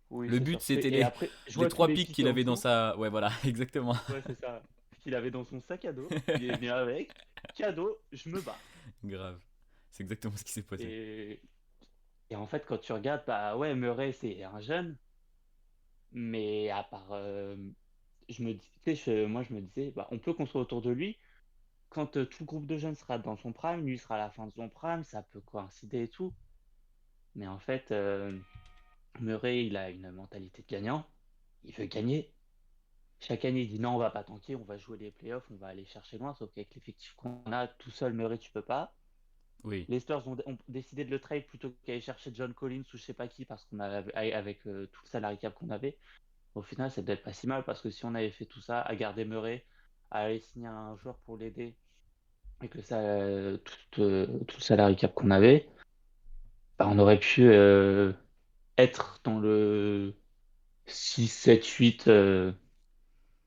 Oui, Le c'est but, sûr. c'était Et les, après, je les vois tous 3 les pics pics qu'il en avait dans dessous. sa. Ouais, voilà, exactement. Ouais, c'est ça. Qu'il avait dans son sac à dos. Il est venu avec. Cadeau, je me bats. Grave. C'est exactement ce qui s'est passé. Et Et en fait, quand tu regardes, bah ouais, Murray, c'est un jeune, mais à part. Je me dis, tu sais, moi, je me disais, bah, on peut construire autour de lui. Quand tout le groupe de jeunes sera dans son prime, lui sera à la fin de son prime, ça peut coïncider et tout. Mais en fait, Murray, il a une mentalité de gagnant. Il veut gagner. Chaque année, il dit non, on va pas tanker, on va jouer les playoffs, on va aller chercher loin. Sauf qu'avec l'effectif qu'on a, tout seul, Murray, tu peux pas. Oui. Les Spurs ont décidé de le trade plutôt qu'aller chercher John Collins ou je sais pas qui, parce qu'on avait, avec tout le salary cap qu'on avait. Au final, c'est peut-être pas si mal, parce que si on avait fait tout ça, à garder Murray, à aller signer un joueur pour l'aider, avec tout le salary cap qu'on avait, bah, on aurait pu être dans le 6 7 8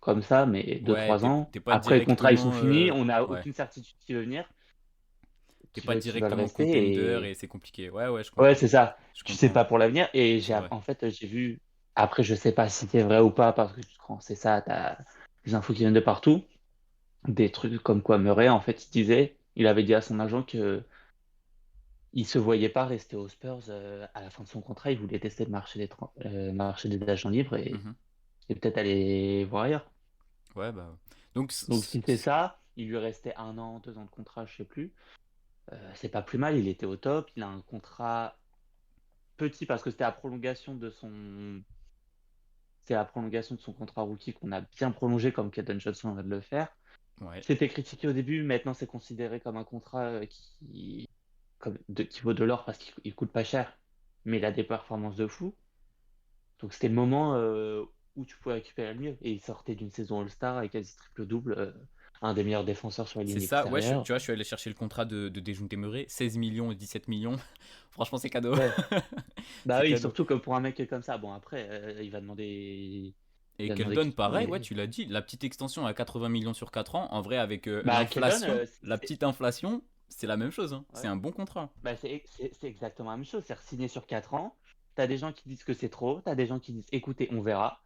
comme ça, mais deux Ouais, trois ans. t'es pas Après, les contrats, ils sont directement. finis. On n'a Ouais. aucune certitude qui va venir, T'es pas qui va le directement rester. contender Et et c'est compliqué. Ouais, ouais, je ouais, comprends. c'est ça. Je Tu sais comprends. pas pour l'avenir. Et C'est vrai. en fait, j'ai vu. Après, je sais pas si c'est vrai ou pas, parce que quand c'est ça, t'as des infos qui viennent de partout. Des trucs comme quoi Murray, en fait, il avait dit à son agent que il se voyait pas rester aux Spurs à la fin de son contrat. Il voulait tester le marché des agents libres Mhm. et peut-être aller voir ailleurs. Ouais, bah. Donc, Donc si c'est ça, il lui restait 1 an, 2 ans de contrat, je sais plus. C'est pas plus mal, il était au top. Il a un contrat petit parce que c'est la prolongation de son contrat rookie qu'on a bien prolongé comme Keldon Johnson vient de le faire. ouais. C'était critiqué au début, maintenant c'est considéré comme un contrat qui vaut de l'or parce qu'il il coûte pas cher, mais il a des performances de fou. Donc c'était le moment où tu pouvais récupérer le mieux. Et il sortait d'une saison All-Star avec quasi triple-double, un des meilleurs défenseurs sur la C'est ligne ça, ouais, extérieure. tu vois, je suis allé chercher le contrat de Dejounte Murray, 16 millions et 17 millions. Franchement, c'est cadeau. Ouais, bah C'est oui, cadeau. surtout que pour un mec comme ça, bon après, il Et va demander Keldon, pareil, ouais, qu'il- tu l'as dit, la petite extension à 80 millions sur 4 ans, en vrai, avec Bah Keldon, la petite inflation, c'est la même chose, hein. C'est ouais. un bon contrat. Bah, c'est exactement la même chose. C'est signé sur 4 ans. T'as des gens qui disent que c'est trop. T'as des gens qui disent écoutez, on verra.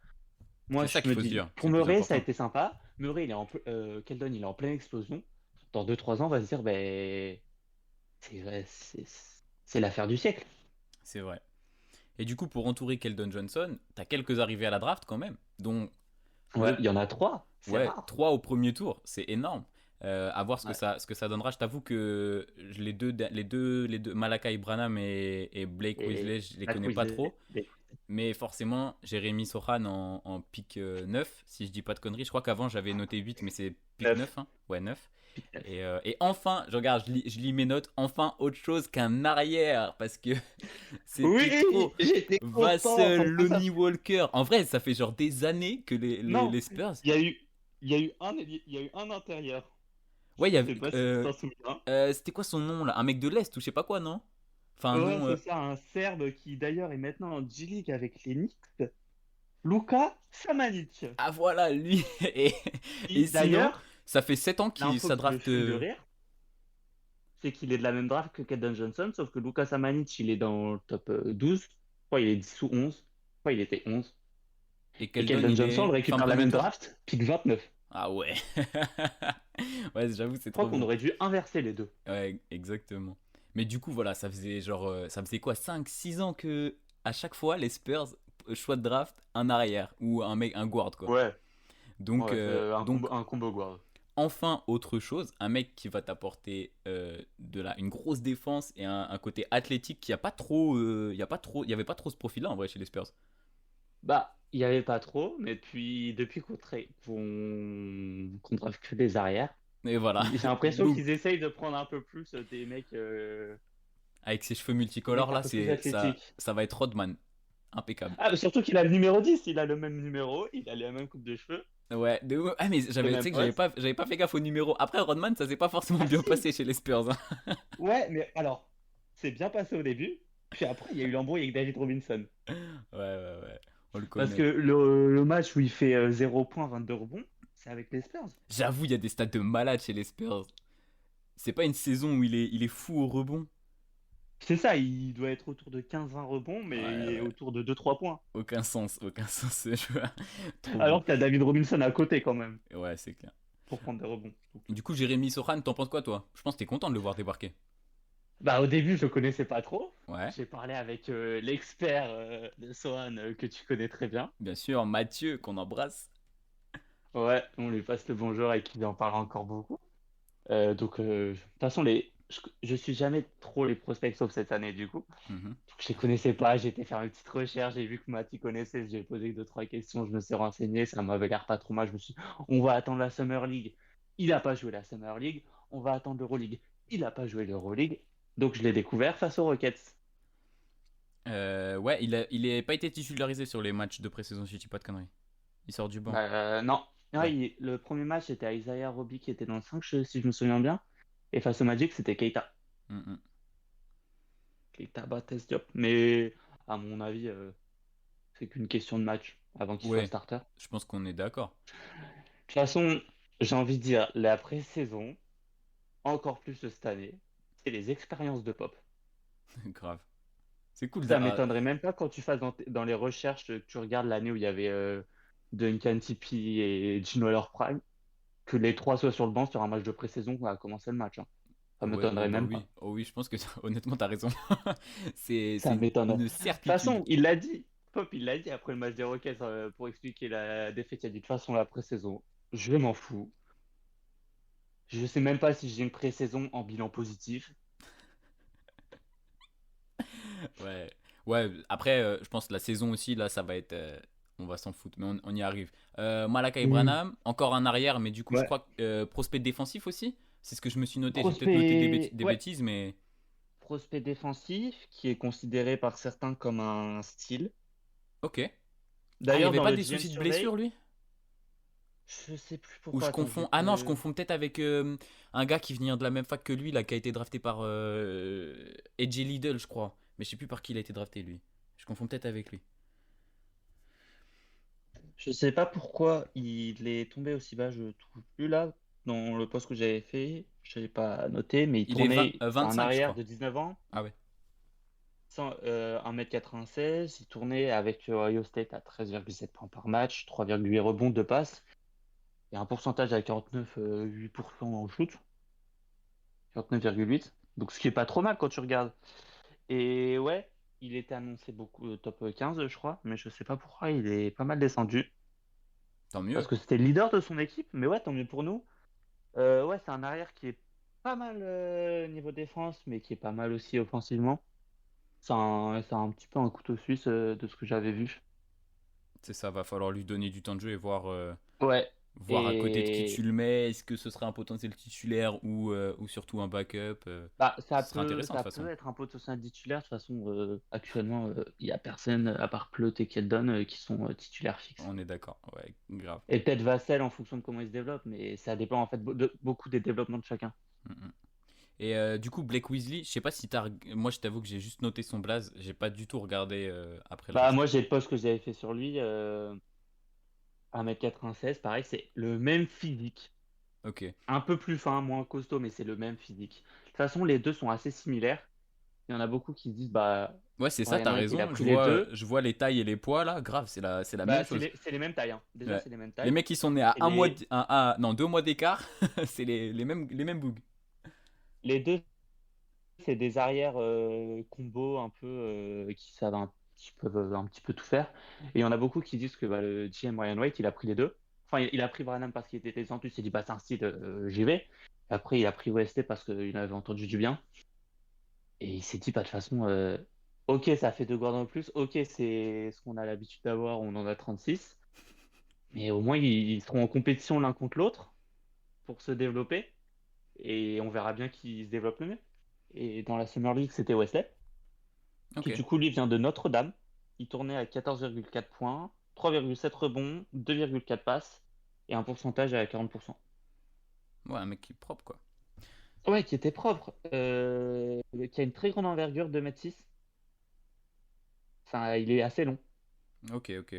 Moi, C'est ça je qu'il me faut se dis, dire, c'est pour le plus Murray, ça a important. été sympa. Murray, Keldon, il est en pleine explosion. Dans 2 3 ans, on va se dire ben, c'est l'affaire du siècle. C'est vrai. Et du coup, pour entourer Keldon Johnson, t'as quelques arrivées à la draft quand même, dont Ouais, il y en a 3. C'est ouais, rare. 3 au premier tour, c'est énorme. À voir Ouais. ce que ça donnera. Je t'avoue que les deux Malakai Branham et Blake Et Weasley, je les Matt connais pas Weasley- trop. Mais forcément, Jérémy Sohan en pick 9, si je dis pas de conneries. Je crois qu'avant j'avais noté 8, mais c'est pick 9. 9, hein. Ouais, 9. Et enfin, je regarde, je lis mes notes, enfin autre chose qu'un arrière, parce que c'était Oui, trop. j'étais content. Vassell, Lonnie Walker. En vrai, ça fait genre des années que Non, les Spurs. il y a eu, il y a eu un intérieur. Ouais, il y Je sais avait. pas si tu t'en souviens. C'était quoi son nom là? Un mec de l'Est ou je sais pas quoi, non? Enfin, un Ouais, nom. c'est ça, un Serbe qui d'ailleurs est maintenant en G-League avec les Knicks, Luka Samanic. Ah voilà, lui. Et, et Qui sinon, d'ailleurs, ça fait 7 ans qu'il l'info ça qui me draft. fume de rire, c'est qu'il est de la même draft que Keldon Johnson, sauf que Luka Samanic, il est dans le top 12. Je crois il est 10 ou 11. Je crois il était 11. Et Et Keldon, Keldon il Johnson, on le est fin récupère la premier même tour? draft, pick 29. Je Ah ouais. Ouais, j'avoue, c'est crois trop qu'on bon. aurait dû inverser les deux. Ouais, exactement. Mais du coup, voilà, ça faisait genre. Ça faisait quoi? 5 6 ans que à chaque fois, les Spurs, choix de draft, un arrière. Ou un mec, un guard, quoi. Ouais, Donc, ouais, c'est donc un combo guard. enfin autre chose, un mec qui va t'apporter une grosse défense et un côté athlétique qui a pas trop, il y avait pas trop ce profil-là en vrai chez les Spurs. Bah, il n'y avait pas trop, mais depuis qu'on draft que des arrières, Et voilà, j'ai l'impression boum, qu'ils essayent de prendre un peu plus avec ses cheveux des mecs multicolores un là, peu plus c'est athlétiques. ça va être Rodman, impeccable. Ah, surtout qu'il a le numéro 10, il a le même numéro, il a la même coupe de cheveux, Ouais, ah mais le tu même sais que poste. j'avais pas fait gaffe au numéro. Après Rodman, ça s'est pas forcément Ah bien si! passé chez les Spurs, hein. Ouais, mais alors, c'est bien passé au début, puis après, il y a eu l'embrouille avec David Robinson. Ouais, on le Parce que connaît. le match où il fait 0 points, 22 rebonds, c'est avec les Spurs. J'avoue, il y a des stats de malade chez les Spurs. C'est pas une saison où il est fou au rebond. C'est ça, il doit être autour de 15-20 rebonds, Ouais, mais ouais. autour de 2-3 points. Aucun sens ce joueur. Trop bon. Alors que t'as David Robinson à côté quand même, Ouais, c'est clair. pour prendre des rebonds. Du coup, Jérémy Sohan, t'en penses quoi, toi? Je pense que t'es content de le voir débarquer. Bah, au début, je connaissais pas trop. Ouais, J'ai parlé avec l'expert de Sohan que tu connais très bien. bien sûr, Mathieu, qu'on embrasse. Ouais, on lui passe le bonjour et qu'il en parle encore beaucoup. De toute façon, je suis jamais trop les prospects sauf cette année du coup. Mhm. Donc, je les connaissais pas, j'ai été faire une petite recherche, j'ai vu que Mathis connaissait, j'ai posé deux, trois questions, je me suis renseigné, ça m'avait l'air pas trop mal. Je me suis dit, on va attendre la Summer League. Il a pas joué la Summer League, on va attendre l'Euroleague. Il a pas joué l'Euroleague. Donc je l'ai découvert face aux Rockets. Ouais, il est pas été titularisé sur les matchs de pré-saison, si je dis pas de conneries. Il sort du banc. Non. Ah, Ouais. le premier match, c'était Isaiah Roby qui était dans le 5, si je me souviens bien. Et face au Magic, c'était Keita. Mhm. Keita Bates Diop. Mais à mon avis, c'est qu'une question de match avant qu'il soit Ouais, starter. je pense qu'on est d'accord. De toute façon, j'ai envie de dire, la pré-saison, encore plus cette année, c'est les expériences de Pop. Grave. C'est cool. Ça m'étonnerait même pas quand tu fasses dans les recherches, que tu regardes l'année où il y avait Duncan Tipi et Gino Leur Prime, que les trois soient sur le banc sur un match de pré-saison où a commencé le match, hein. Ça Ouais, oh m'étonnerait bah même oui. pas. Oh oui, je pense que honnêtement, t'as raison. Ça C'est m'étonnerait. De une toute certitude. façon, il l'a dit. Pop, il l'a dit après le match des Rockets pour expliquer la défaite. Il a dit de toute façon, la pré-saison, je m'en fous. Je sais même pas si j'ai une pré-saison en bilan positif. Ouais. Ouais, après, je pense que la saison aussi, là, ça va être. On va s'en foutre, mais on y arrive. Malakai Oui. Branham, encore un arrière, mais du coup, je Ouais. crois que prospect défensif aussi. C'est ce que je me suis noté. J'ai peut-être noté Prospect, des ouais, bêtises, mais. prospect défensif qui est considéré par certains comme un style. Ok. Ah, il y D'ailleurs, avait dans pas le des GM soucis de Survey, blessure, lui? je sais plus Ou pourquoi. je Attends, je vais confonds. Ah non, je te. confonds peut-être avec un gars qui vient de la même fac que lui, là, qui a été drafté par AJ Liddell, je crois. Mais je sais plus par qui il a été drafté, lui. Je confonds peut-être avec lui. Je sais pas pourquoi il est tombé aussi bas, je trouve plus là, dans le post que j'avais fait, je n'avais pas noté, mais il Il est tournait, c'est un 25, je arrière crois. de 19 ans, Ah ouais. 1m96, il tournait avec Ohio State à 13,7 points par match, 3,8 rebonds, de passes, et un pourcentage à 49,8% en shoot, 49,8, donc ce qui est pas trop mal quand tu regardes. Et ouais, il était annoncé beaucoup top 15, je crois, mais je sais pas pourquoi il est pas mal descendu, Tant parce mieux. que c'était le leader de son équipe, mais ouais, tant mieux pour nous. Ouais, c'est un arrière qui est pas mal niveau défense, mais qui est pas mal aussi offensivement. C'est un petit peu un couteau suisse de ce que j'avais vu. C'est ça, va falloir lui donner du temps de jeu et voir, Ouais. voir à côté de qui tu Et le mets. Est-ce que ce serait un potentiel titulaire ou surtout un backup bah, Ce serait intéressant de ça toute façon. peut être un potentiel titulaire. De toute façon, actuellement, il y a personne à part Pleut et Keldon qui sont titulaires fixes. On est d'accord. Ouais, grave. Et peut-être Vassell en fonction de comment il se développe, mais ça dépend en fait beaucoup des développements de chacun. Mm, mm. Et du coup, Blake Weasley, je sais pas si t'as. Moi, je t'avoue que j'ai juste noté son blaze. J'ai pas du tout regardé après le Bah, reste. moi, j'ai le post que j'avais fait sur lui. 1m96, pareil, c'est le même physique. Ok. Un peu plus fin, moins costaud, mais c'est le même physique. De toute façon, les deux sont assez similaires. Il y en a beaucoup qui se disent, bah, Ouais, c'est ça, Ryan t'as White, il a raison. pris les deux. Je vois les tailles et les poids là. Grave, c'est la même Bah, chose. c'est les mêmes tailles, hein. Déjà, Ouais. c'est les mêmes Les tailles. mecs qui sont nés à Et un mois, non, 2 mois d'écart, c'est les mêmes bougs. les deux, c'est des arrières combo un peu qui savent un petit peu tout faire. Et il y en a beaucoup qui disent que bah, le GM Ryan White, il a pris les deux. Enfin, il a pris Branham parce qu'il était descendu, il s'est dit, bah, c'est un style, j'y vais. Après, il a pris OST parce qu'il avait entendu du bien. Et il s'est dit, bah, de toute façon, ok, ça fait deux guards en plus, ok, c'est ce qu'on a l'habitude d'avoir, on en a 36, mais au moins ils seront en compétition l'un contre l'autre pour se développer, et on verra bien qui se développe le mieux. Et dans la Summer League, c'était Wesley, Ok. qui du coup, lui, vient de Notre-Dame. Il tournait à 14,4 points, 3,7 rebonds, 2,4 passes, et un pourcentage à 40%. Ouais, un mec qui est propre quoi. Ouais, qui était propre, qui a une très grande envergure, 2,6 m. Enfin, il est assez long. Ok, ok.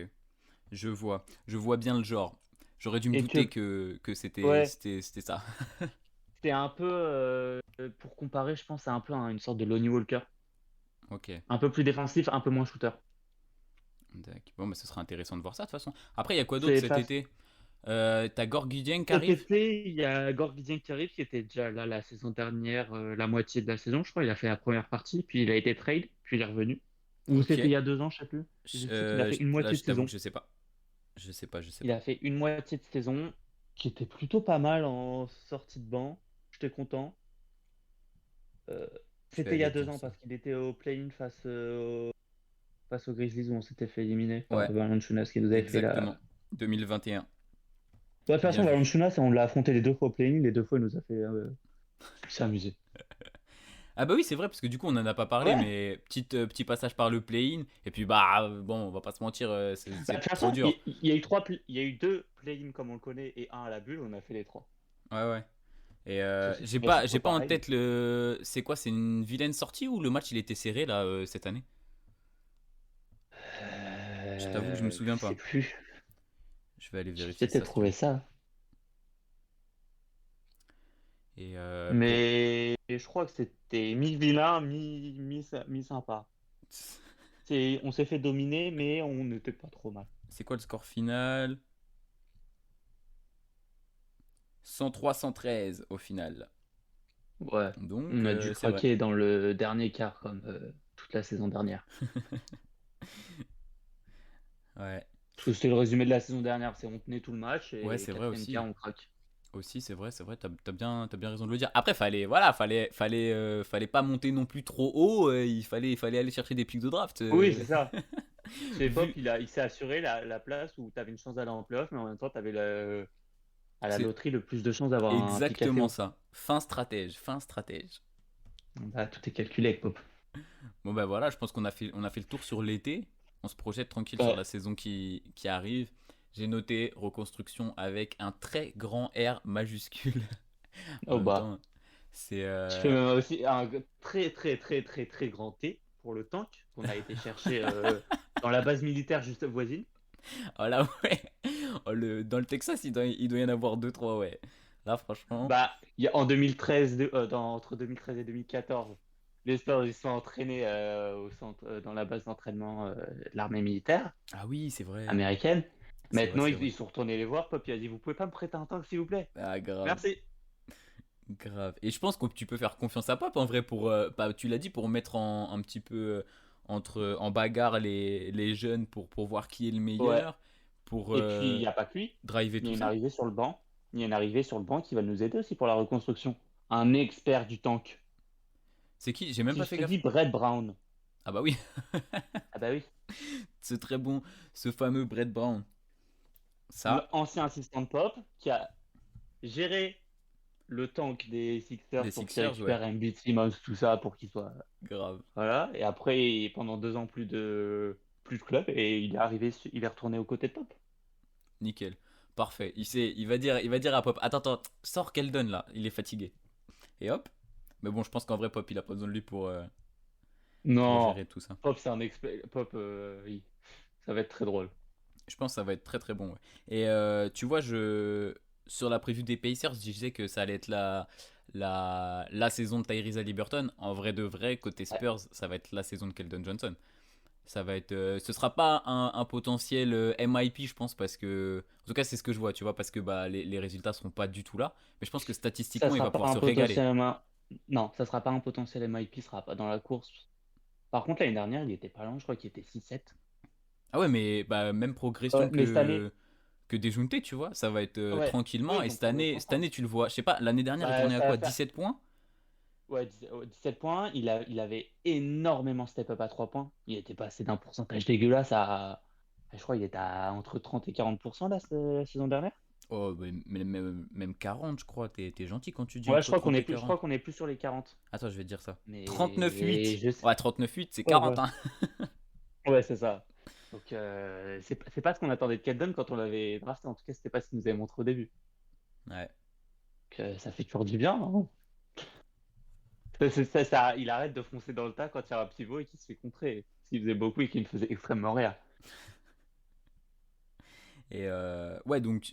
Je vois bien le genre. J'aurais dû me Et douter que, que ouais, c'était ça. c'est un peu, pour comparer, je pense, c'est un peu une sorte de Lonnie Walker. Ok. Un peu plus défensif, un peu moins shooter. Bon, bah, ce sera intéressant de voir ça de toute façon. Après, il y a quoi d'autre C'est cet face. été? T'as Gorgudien qui Cet arrive. été, il y a Gorgidien qui arrive, qui était déjà là la saison dernière, la moitié de la saison, je crois. Il a fait la première partie, puis il a été trade, puis il est revenu. Ou Ok. c'était il y a 2 ans, je sais plus. Je sais qu'il a fait une Là, moitié je de t'avoue saison. que je sais pas. Je sais Il pas. a fait une moitié de saison qui était plutôt pas mal en sortie de banc. J'étais content. Euh, Je vais C'était il y aller a te deux dire ans ça. parce qu'il était au play-in face aux Grizzlies où on s'était fait éliminer par Ouais, Valanciunas qui nous avait fait la. exactement. 2021. Ouais, de toute Bien façon, vu. Valanciunas, on l'a affronté les 2 fois au play-in. Les 2 fois, il nous a fait s'amuser. Ah bah oui, c'est vrai, parce que du coup, on en a pas parlé, Ouais. mais petit passage par le play-in. Et puis, bah, bon, on va pas se mentir, Bah, de toute c'est trop façon, dur. il y a eu il y a eu 2 play-in comme on le connaît et un à la bulle. On a fait les 3. Ouais, ouais. Et C'est pas j'ai trop pas en pareil. tête le. C'est quoi? C'est une vilaine sortie ou le match il était serré là cette année? Je t'avoue que je me Je souviens sais pas. plus. Je vais aller Je vais vérifier peut-être ça si tu trouver veux. ça. Et Mais je crois que c'était mi-vilain, mi-sympa. On s'est fait dominer, mais on n'était pas trop mal. c'est quoi le score final? 103-113 au final. Ouais. Donc, On a dû c'est vrai. craquer dans le dernier quart comme toute la saison dernière. Ouais. Parce que c'était le résumé de la saison dernière, c'est on tenait tout le match Ouais, et c'est vrai quatrième quart aussi. on craque. Aussi, c'est vrai, t'as bien raison de le dire. Après, fallait pas monter non plus trop haut. Il fallait aller chercher des pics de draft. Oui, c'est ça. Chez Pop, Vu, il s'est assuré la place où tu avais une chance d'aller en playoff, mais en même temps, tu avais à la c'est loterie le plus de chances d'avoir un pic assez exactement haut. ça. Fin stratège, fin stratège. Bah, tout est calculé avec Pop. Bon ben voilà, je pense on a fait le tour sur l'été. On se projette tranquille sur Ouais. la saison qui arrive. J'ai noté reconstruction avec un très grand R majuscule. En Oh même bah. temps, c'est Je fais même aussi un très très très très très grand T pour le tank qu'on a été chercher dans la base militaire juste voisine. oh là ouais. Oh, dans le Texas, il doit y en avoir deux trois ouais. Là franchement, Bah, en 2013, entre 2013 et 2014, les Spurs ils se sont entraînés au centre, dans la base d'entraînement de l'armée militaire ah oui, c'est vrai. américaine. Maintenant, C'est vrai. ils sont retournés les voir. Pop, il a dit, vous pouvez pas me prêter un tank, s'il vous plaît? Ah grave. Merci. Grave. Et je pense que tu peux faire confiance à Pop en vrai pour, bah, tu l'as dit, pour mettre un petit peu en bagarre les jeunes pour voir qui est le Ouais. meilleur, pour Et puis, il n'y a pas que lui. driver Il y a tout une ça. arrivée sur le banc. Il y a une arrivée sur le banc qui va nous aider aussi pour la reconstruction. Un expert du tank. C'est qui? J'ai même Si pas je fait te dis gaffe. Brett Brown. Ah bah oui, Ah bah oui. ce très bon, ce fameux Brett Brown. Ça, Ancien assistant de Pop qui a géré le tank des Sixers des pour qu'ils Sixers, ouais, récupèrent Embiid, Simmons, tout ça, pour qu'ils soient. grave. Voilà. Et après, pendant 2 ans, plus de club. Et il est retourné aux côtés de Pop. Nickel. Parfait. Il va dire à Pop, attends, sors Keldon là, il est fatigué. Et hop. Mais bon, je pense qu'en vrai, Pop, il a pas besoin de lui pour Non. gérer tout ça. Pop, c'est un expert. Pop, oui. Ça va être très drôle. Je pense que ça va être très très bon. Ouais. Et tu vois, sur la preview des Pacers, je disais que ça allait être la saison de Tyrese Haliburton. En vrai de vrai, côté Ouais. Spurs, ça va être la saison de Keldon Johnson. Ça va être, ce sera pas un potentiel MIP, je pense, parce que, en tout cas, c'est ce que je vois, tu vois, parce que bah, les résultats seront pas du tout là. Mais je pense que Ça statistiquement, il va sera pas pouvoir un se régaler. potentiel Non, ça sera pas un potentiel MIP, sera pas dans la course. Par contre, l'année dernière, il était pas loin, je crois qu'il était 6-7. Ah ouais, mais bah, même progression Ouais, mais cette année, que Dejounte, tu vois, ça va être ouais, tranquillement. oui, Et donc ça va être cette ensemble. année, tu le vois, je sais pas, l'année dernière, il Bah, tournait à ça quoi? va faire 17 points? ouais, 17 points. Il avait énormément step up à 3 points. Il était passé d'un pourcentage dégueulasse à. Je crois qu'il était à entre 30 et 40% la saison dernière. Oh, mais même 40, je crois. T'es gentil quand tu dis Ouais, entre 30 et je 40. crois qu'on est plus sur les 40. Attends, je vais te dire ça. Mais 39,8. je sais. Ouais, 39,8, c'est Ouais, 40, voilà. hein. Ouais, c'est ça. Donc, c'est pas ce qu'on attendait de Keldon quand on l'avait drafté. En tout cas, c'était pas ce qu'il nous avait montré au début. Ouais. Donc, ça fait toujours du bien, hein. Il arrête de foncer dans le tas quand il y a un pivot et qu'il se fait contrer. Ce qu'il faisait beaucoup et qu'il me faisait extrêmement rire. Et ouais, donc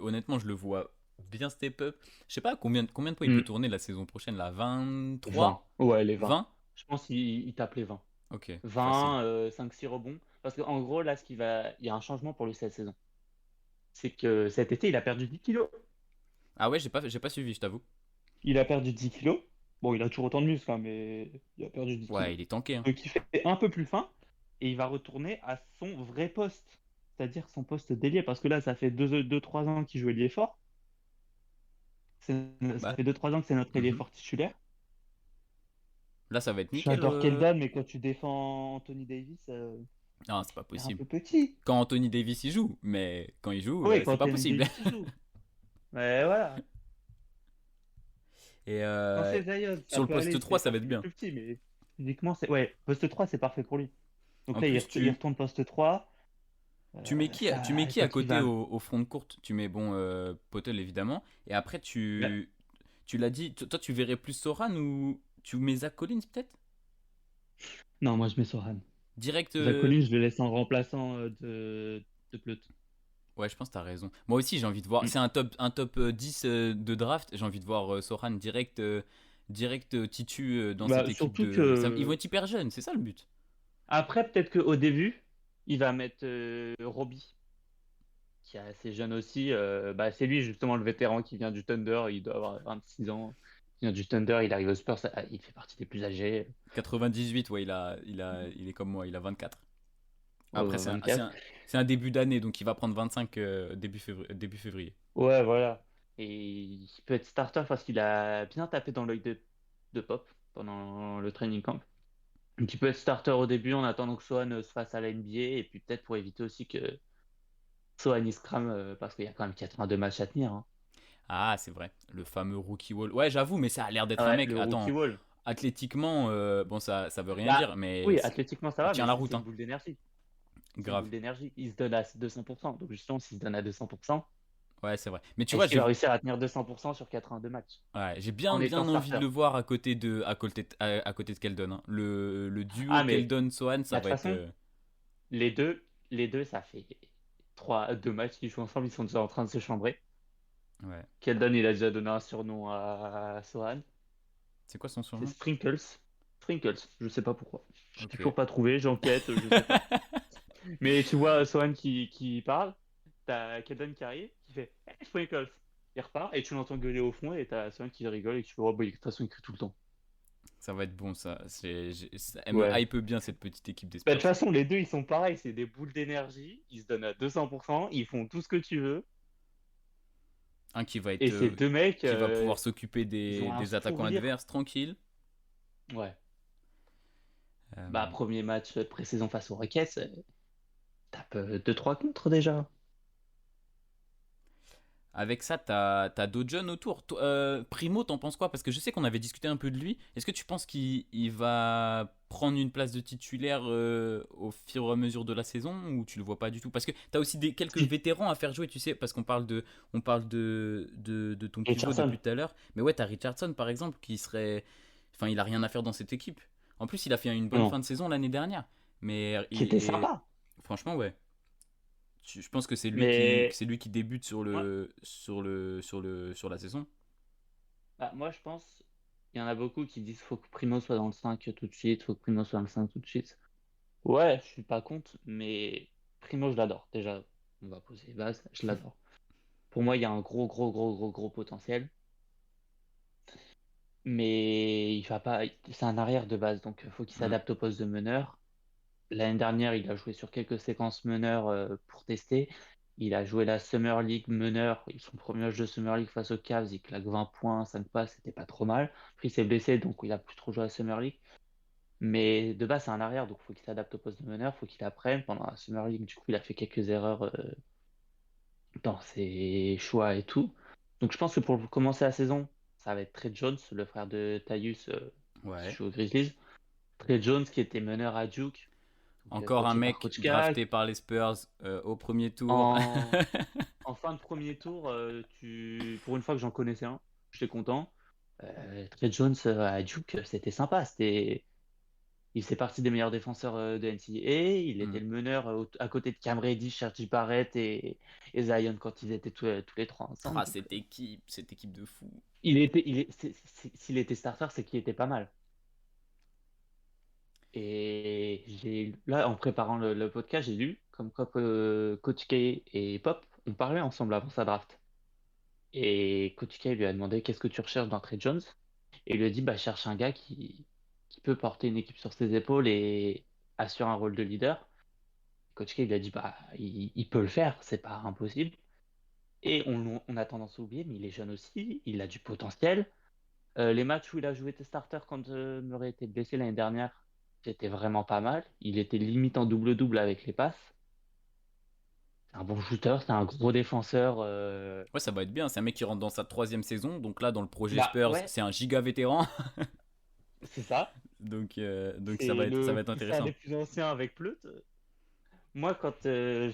honnêtement, je le vois bien step up. Je sais pas combien de points il peut Hmm. tourner la saison prochaine, là. 20. 23? Ouais, les 20. 20? Je pense qu'il tape les 20. Ok, facile. 20, 5-6 rebonds. Parce qu'en gros, là, il y a un changement pour lui cette saison. c'est que cet été, il a perdu 10 kilos. Ah ouais, j'ai pas suivi, je t'avoue. Il a perdu 10 kilos. Bon, il a toujours autant de muscles, hein, mais il a perdu 10 Ouais, kilos. il est tanké, hein. Donc il fait un peu plus fin et il va retourner à son vrai poste, c'est-à-dire son poste d'ailier, parce que là, ça fait 2-3 ans qu'il joue ailier fort. Ça Bah, fait 2-3 ans que c'est notre ailier mhm. fort titulaire. Là, ça va être nickel. J'adore Keldon, mais quand tu défends Anthony Davis, Non, c'est pas c'est un possible. peu petit. Quand Anthony Davis y joue, mais quand il joue, Oui, c'est quand pas Anthony possible. Davis y joue. Mais voilà. Et Quand c'est Zion, ça sur le peut poste aller, 3, c'est ça va parce être qu'il est bien. plus petit, mais physiquement, c'est. Ouais, poste 3, c'est parfait pour lui. Donc En là, plus, il retourne poste 3. tu mets qui à Quand il côté va. au front de courte? Tu mets, bon, Potel évidemment. Et après, Ouais. tu l'as dit, toi, tu verrais plus Soran ou tu mets Zach Collins peut-être? Non, moi je mets Sohan. Direct. Zach Collins, je le laisse en remplaçant de Pleut. Ouais, je pense que t'as raison. Moi aussi, j'ai envie de voir. Mm. C'est un top 10 de draft. J'ai envie de voir Soran direct titu dans cette Bah, équipe surtout de. Ils vont que. être hyper jeunes, c'est ça le but. Après, peut-être qu'au début, il va mettre Robbie, qui est assez jeune aussi. Bah, c'est lui, justement, le vétéran qui vient du Thunder. Il doit avoir 26 ans. Il vient du Thunder, il arrive au Spurs. Il fait partie des plus âgés. 98, ouais, il est comme moi, il a 24. Après, Ouais, 24. c'est un début d'année, donc il va prendre 25 début février. Ouais, voilà. Et il peut être starter parce qu'il a bien tapé dans l'œil de Pop pendant le training camp. Donc il peut être starter au début en attendant que Sohan se fasse à la NBA et puis peut-être pour éviter aussi que Sohan il se crame parce qu'il y a quand même 82 matchs à tenir, hein. Ah, c'est vrai, le fameux rookie wall. Ouais, j'avoue, mais ça a l'air d'être Ah un ouais, mec. le rookie Attends, wall. athlétiquement, bon, ça veut rien Bah dire, mais oui, athlétiquement ça il va, tient mais la c'est route, c'est une hein. boule d'énergie. C'est une Grave. boule d'énergie. Il se donne à 200%. Donc justement, s'il se donne à 200%, Ouais, c'est vrai. Mais tu vois, est-ce qu'il va réussir à tenir 200% sur 82 matchs ouais, j'ai en bien étant envie de starter? le voir à côté de Keldon, hein. Le duo Ah mais Keldon-Sohan, bah, ça de toute va être. façon, les deux, ça fait 2 matchs qu'ils jouent ensemble, ils sont déjà en train de se chambrer. Ouais. Keldon, il a déjà donné un surnom à Sohan. C'est quoi son C'est surnom? Sprinkles. Sprinkles, je sais pas pourquoi. Je t'ai Ok. toujours pas trouvé, j'enquête, je sais pas. Mais tu vois Sohan qui parle, t'as Keldon qui arrive, qui fait Hey, Sprinkles. Il repart et tu l'entends gueuler au fond et t'as Sohan qui rigole et qui fait oh, bah, de toute façon il crie tout le temps. Ça va être bon, ça. Elle me Ouais. hype bien, cette petite équipe des Bah, de toute Spurs. façon, les deux ils sont pareils, c'est des boules d'énergie, ils se donnent à 200%, ils font tout ce que tu veux. Un qui va Et être, ces deux mecs, qui va pouvoir s'occuper ils ont un des attaquants sourire. adverses, tranquille. Ouais. Euh, Bah, premier match pré-saison face aux Rockets, tape 2-3 contre déjà. Avec ça, t'as d'autres jeunes autour. Primo, t'en penses quoi? Parce que je sais qu'on avait discuté un peu de lui. Est-ce que tu penses qu'il va prendre une place de titulaire au fur et à mesure de la saison, ou tu le vois pas du tout? Parce que t'as aussi quelques Si. vétérans à faire jouer, tu sais, parce qu'on parle de ton pivot Richardson. depuis tout à l'heure. Mais ouais, t'as Richardson par exemple qui serait. Enfin, il a rien à faire dans cette équipe. En plus, il a fait une bonne fin Non. de saison l'année dernière. Mais Qui était sympa. franchement, ouais. Je pense que Mais c'est lui qui débute sur moi, la saison. moi, je pense, il y en a beaucoup qui disent faut que Primo soit dans le 5 tout de suite, faut que Primo soit dans le 5 tout de suite. Ouais, je suis pas contre, mais Primo, je l'adore. Déjà, on va poser les bases, je l'adore. Pour moi, il y a un gros, gros, gros, gros, gros potentiel. Mais il va pas. C'est un arrière de base, donc il faut qu'il Mm. s'adapte au poste de meneur. L'année dernière, il a joué sur quelques séquences meneurs pour tester. Il a joué la Summer League meneur. Son premier match de Summer League face aux Cavs, il claque 20 points, 5 passes, c'était pas trop mal. Après, il s'est blessé, donc il a plus trop joué à la Summer League. Mais de base, c'est un arrière, donc il faut qu'il s'adapte au poste de meneur, il faut qu'il apprenne. Pendant la Summer League, du coup, il a fait quelques erreurs dans ses choix et tout. Donc je pense que pour commencer la saison, ça va être Trey Jones, le frère de Tyus qui Ouais. joue aux Grizzlies. Trey Jones qui était meneur à Duke, donc, Encore un coaché par mec Coach Cal. drafté par les Spurs au premier tour. En, en fin de premier tour, pour une fois que j'en connaissais un, j'étais content. Trey Jones à Duke, c'était sympa. Il fait partie des meilleurs défenseurs de NCAA. Il Mm. était le meneur à côté de Cam Reddish, Serge Barrett et Zion quand ils étaient tous les trois ensemble. Ah, Donc, cette équipe de fou. s'il était starter, c'est qu'il était pas mal. Et là, en préparant le podcast, j'ai lu comme quoi Coach K et Pop on parlait ensemble avant sa draft. Et Coach K lui a demandé qu'est-ce que tu recherches dans Trey Jones? Et il lui a dit, bah, je cherche un gars qui peut porter une équipe sur ses épaules et assurer un rôle de leader. Coach K lui a dit, bah, il peut le faire, c'est pas impossible. Et on a tendance à oublier, mais il est jeune aussi, il a du potentiel. Les matchs où il a joué starter quand Murray était blessé l'année dernière, c'était vraiment pas mal. Il était limite en double-double avec les passes. C'est un bon shooter, c'est un gros défenseur. Ouais, ça va être bien. C'est un mec qui rentre dans sa 3e saison. Donc là, dans le projet Bah Spurs, ouais, c'est un giga vétéran. c'est ça. Donc C'est ça le va être plus un intéressant. des plus anciens avec Pleut. Moi, quand Trey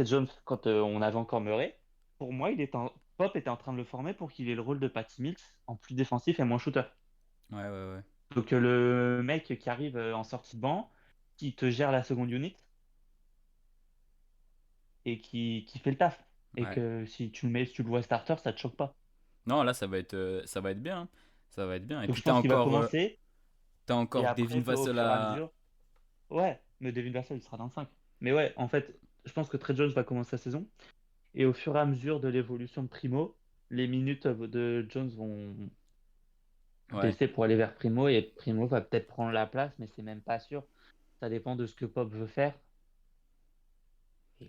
Jones, quand on avait encore Murray, pour moi, Pop était en train de le former pour qu'il ait le rôle de Patty Mills en plus défensif et moins shooter. Ouais, ouais, ouais. Donc le mec qui arrive en sortie de banc, qui te gère la seconde unit et qui fait le taf. Et Ouais. que si tu le vois starter, ça te choque pas. Non, là, ça va être bien, hein. Ça va être bien. Et Donc puis je pense qu'il va commencer t'as et encore Devin après, au Vassell fur et à à. mesure. Ouais, mais Devin Vassell, il sera dans le 5. Mais ouais, en fait, je pense que Trey Jones va commencer sa saison. Et au fur et à mesure de l'évolution de Primo, les minutes de Jones vont Ouais, baisser pour aller vers Primo. Et Primo va peut-être prendre la place, mais c'est même pas sûr. Ça dépend de ce que Pop veut faire.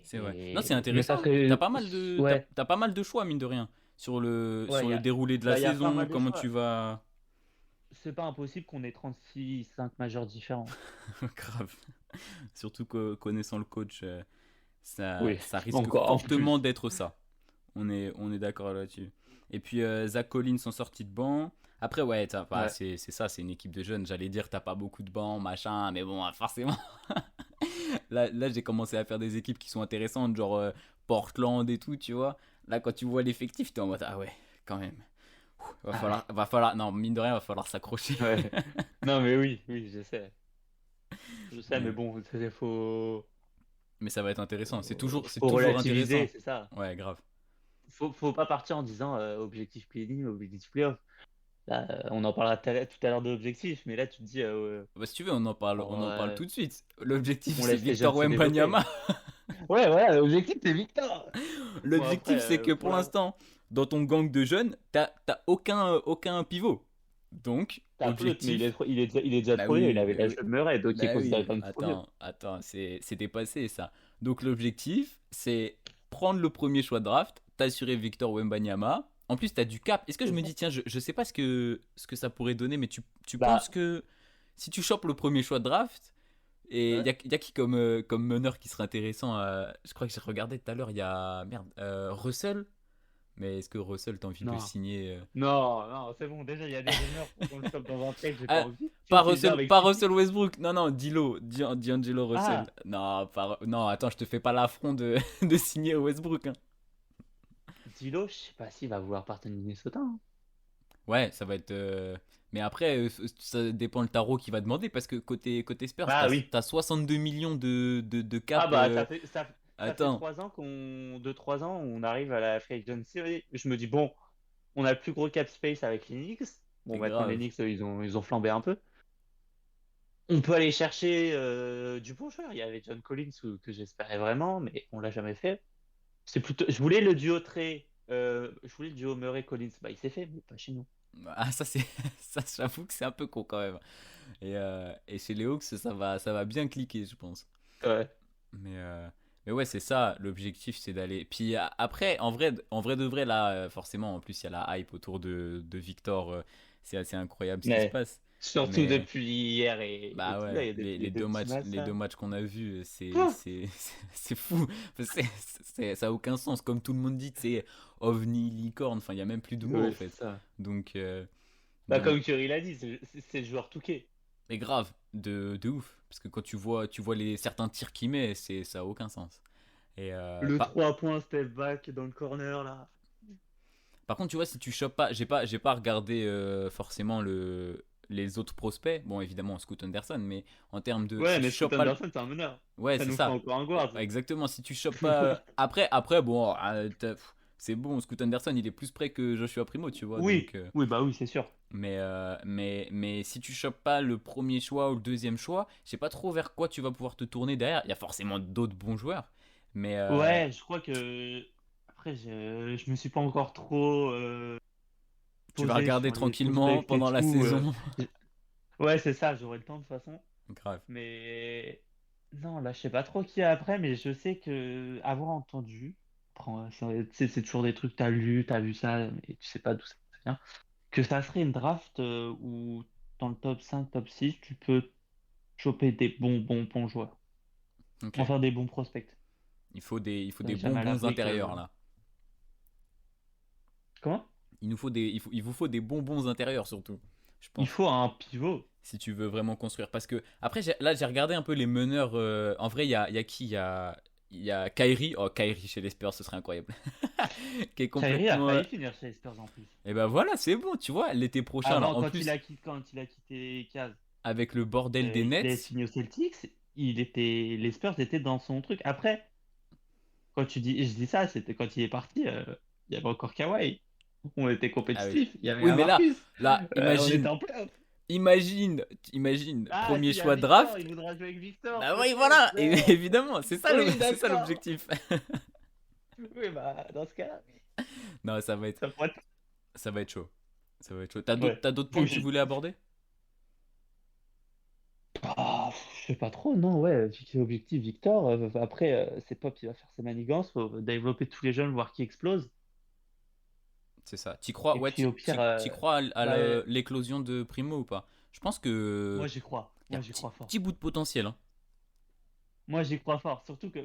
c'est vrai. Non, c'est Mais ça intéressant, hein. serait. Ouais, T'as pas mal de choix, mine de rien, ouais, sur le déroulé de la bah, y a pas saison, mal de comment tu choix. vas. C'est pas impossible qu'on ait 36-5 majeurs différents. Grave. Surtout que connaissant le coach, Oui, ça risque encore en fortement plus. d'être ça. On est d'accord là-dessus. Et puis Zach Collins en sortie de banc. Après, ouais, Ouais. c'est ça, c'est une équipe de jeunes. J'allais dire, t'as pas beaucoup de bancs, machin, mais bon, forcément. Là j'ai commencé à faire des équipes qui sont intéressantes, genre Portland et tout, tu vois. Là, quand tu vois l'effectif, t'es en mode, ah ouais, quand même. Ah ouais. Va falloir, non, mine de rien, va falloir s'accrocher. Ouais. Non, mais oui, oui, je sais. Je sais, mais mais, bon, mais ça va être intéressant. C'est faut toujours relativiser, intéressant. c'est ça. Ouais, grave. Faut pas partir en disant objectif play-in, objectif playoff. Là, on en parlera tout à l'heure de l'objectif, mais là, tu te dis, Bah, si tu veux, genre, on en parle tout de suite. L'objectif, on c'est laisse les jeunes Victor se développer. Wembanyama. Ouais, voilà, l'objectif, c'est Victor. Bon, après, L'objectif, c'est que pour pour la... l'instant, dans ton gang de jeunes, t'as aucun pivot. Donc, T'as Pleut, mais objectif. il est déjà Bah trop vieux, il oui, avait bah l'âge oui. de Murray, donc il est Bah considéré oui, comme trop vieux. attends, c'est dépassé ça. Donc l'objectif, c'est prendre le premier choix de draft, t'assurer Victor Wembanyama. En plus, t'as du cap. Est-ce que je C'est me ça. dis, tiens, je sais pas ce que ça pourrait donner, mais tu penses Bah, que si tu chopes le premier choix de draft, et ouais. y a qui comme meneur qui serait intéressant je crois que j'ai regardé tout à l'heure, il y a merde, Russell. Mais est-ce que Russell, t'as envie de le Non. signer Non, non, c'est bon, déjà, il y a des rumeurs pour qu'on le chope dans un trade, j'ai pas Ah, envie. Tu vois, c'est bien avec pas Stevie. Russell Westbrook. Non, non, D'Angelo Russell. Ah, Non, non, attends, je te fais pas l'affront de signer Westbrook, hein. Dilo, je sais pas s'il va vouloir partir de Minnesota, hein. Ouais, ça va être. Mais après, ça dépend le tarot qui va demander parce que côté Spurs, Ah oui. t'as 62 millions de Ah cap. bah, ça fait Attends. 3 ans on arrive à la free agency. Je me dis, bon, on a le plus gros cap space avec les Knicks. Bon, C'est maintenant, les grave. Knicks, ils ont flambé un peu. On peut aller chercher du bon joueur. Il y avait John Collins que j'espérais vraiment, mais on l'a jamais fait. C'est plutôt, je voulais le duo je voulais le duo Murray-Collins. Bah, il s'est fait, mais pas chez nous. Ah, ça, c'est. Ça, j'avoue que c'est un peu con quand même. Et chez les Hawks, ça va bien cliquer, je pense. Ouais. Mais, euh, mais ouais, c'est ça, l'objectif c'est d'aller. Puis après, en vrai de vrai, là, forcément, en plus, il y a la hype autour de Victor. C'est assez incroyable ce qui se Mais passe. surtout Mais depuis hier et bah tout, là, ouais, il y a des petits les deux massacres. matchs qu'on a vus, Ah, c'est fou. Ça a aucun sens. Comme tout le monde dit, c'est ovni, licorne. Enfin, il y a même plus de mots en ouais, c'est fait. ça. Donc, Bah, donc comme Curry l'a dit, c'est le joueur touquet. mais grave, de ouf. Parce que quand tu vois certains tirs qu'il met, ça a aucun sens. Et Le 3 points step back dans le corner, là. par contre, tu vois, si tu chopes pas, j'ai pas regardé forcément les autres prospects. Bon, évidemment, Scoot Anderson, mais en termes de, Ouais, si tu mais Scott chopes pas, Anderson, c'est un meneur. ouais, Ça c'est nous fait ça. encore un guard. Exactement. Si tu chopes pas, après, bon, c'est bon. Scoot Anderson, il est plus près que Joshua Primo, tu vois. Oui, Donc, oui, bah oui, c'est sûr. mais si tu chopes pas le premier choix ou le deuxième choix, je sais pas trop vers quoi tu vas pouvoir te tourner derrière. Il y a forcément d'autres bons joueurs, Mais Ouais, je crois que après je me suis pas encore trop tu vas posé regarder sur les tranquillement prospects et pendant la tout. saison. J- Ouais, c'est ça, j'aurai le temps de toute façon. Grave. Mais non, là, je sais pas trop qui est après, mais je sais que avoir entendu, tu sais, c'est toujours des trucs, t'as lu, t'as vu ça, et tu sais pas d'où ça vient, que ça serait une draft où dans le top 5 top 6 tu peux choper des bons joueurs. Ok. Enfin, des bons prospects. Il faut Ça, des jamais à bonbons l'abri intérieurs là. Comment? Il vous faut des bonbons intérieurs surtout, je Il pense. faut un pivot. Si tu veux vraiment construire. Parce que, après, là, j'ai regardé un peu les meneurs. En vrai, il y a qui il y a Kyrie. Oh, Kyrie chez les Spurs, ce serait incroyable. Qui est Kyrie a complètement. failli finir chez les Spurs en plus. Et ben voilà, c'est bon, tu vois. L'été prochain, là, Avant, en plus, quand il a quitté Cavs, avec le bordel des qu'il est Nets. signé aux Celtics, les Spurs étaient dans son truc. Après, je dis ça, c'était quand il est parti, il y avait encore Kawhi. On était Ah oui. compétitif, il y avait Oui, un mais là, Marcus. On était imagine. en playoff. Imagine, Ah, premier s'il y a choix de Victor, draft. il voudra jouer avec Victor, Bah oui, peut-être. voilà, évidemment, Oui, c'est ça d'accord. l'objectif. Oui, bah, dans ce cas-là, oui. Non, Ça pourrait être. ça va être chaud. Ça va être chaud. Ouais. T'as d'autres Faut points que que tu je- voulais aborder? Ah, je sais pas trop, non, ouais. Fixer objectif, Victor. Après, c'est Pop qui va faire ses manigances. Faut développer tous les jeunes, voir qui explose. C'est ça. T'y crois, Et ouais, puis, au pire, t'y crois à bah, l'éclosion de Primo ou pas? Je pense que moi, j'y crois. y a Moi, j'y crois fort. petit bout de potentiel, hein. Moi, j'y crois fort. Surtout que,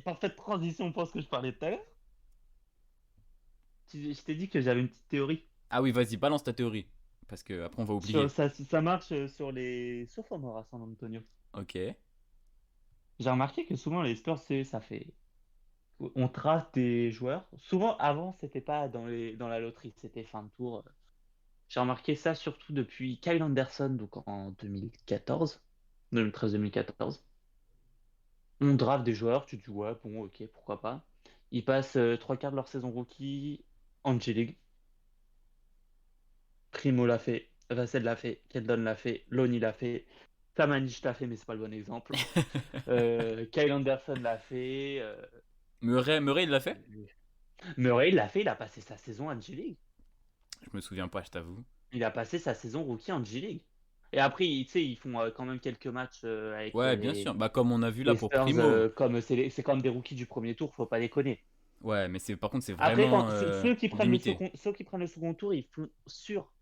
parfaite transition pour ce que je parlais tout à l'heure. Je t'ai dit que j'avais une petite théorie. Ah oui, vas-y, balance ta théorie. Parce que après on va oublier. Ça marche sur les sophomores à San Antonio. Ok. J'ai remarqué que souvent, les Spurs, ça fait. On trace des joueurs. Souvent, avant, c'était pas dans la loterie, c'était fin de tour. J'ai remarqué ça surtout depuis Kyle Anderson, donc en 2014, 2013-2014. On draft des joueurs, tu te dis ouais, bon, ok, pourquoi pas. Ils passent trois quarts de leur saison rookie en G-League. Primo l'a fait, Vassell l'a fait, Keldon l'a fait, Lonnie l'a fait, Samanich l'a fait, mais c'est pas le bon exemple. Kyle Anderson l'a fait. Murray, il l'a fait? Murray l'a fait, il a passé sa saison en G-League. Je me souviens pas, je t'avoue. Il a passé sa saison rookie en G-League. Et après, tu sais, ils font quand même quelques matchs avec Ouais, bien sûr. Bah comme on a vu là les pour Spurs, Primo. comme c'est comme des rookies du premier tour, faut pas déconner. Ouais, mais par contre c'est Après, vraiment limité. ceux qui prennent le second tour, ils font sur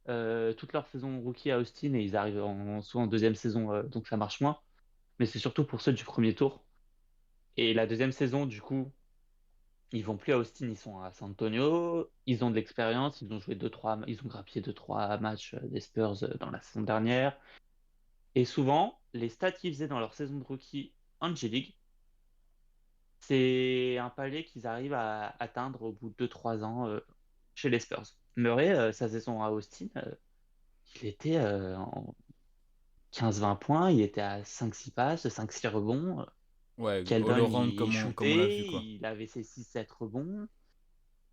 toute leur saison rookie à Austin et ils arrivent soit en deuxième saison, donc ça marche moins. Mais c'est surtout pour ceux du premier tour. Et la deuxième saison, du coup, ils vont plus à Austin, ils sont à San Antonio. Ils ont de l'expérience, ils ont grappillé 2-3 matchs des Spurs dans la saison dernière. Et souvent, les stats qu'ils faisaient dans leur saison de rookie en G-League, c'est un palier qu'ils arrivent à atteindre au bout de 2-3 ans chez les Spurs. Murray, sa saison à Austin, il était en 15-20 points, il était à 5-6 passes, 5-6 rebonds. Ouais, all Keldon, around il comme on l'a shootait, vu quoi. il avait ses 6-7 rebonds.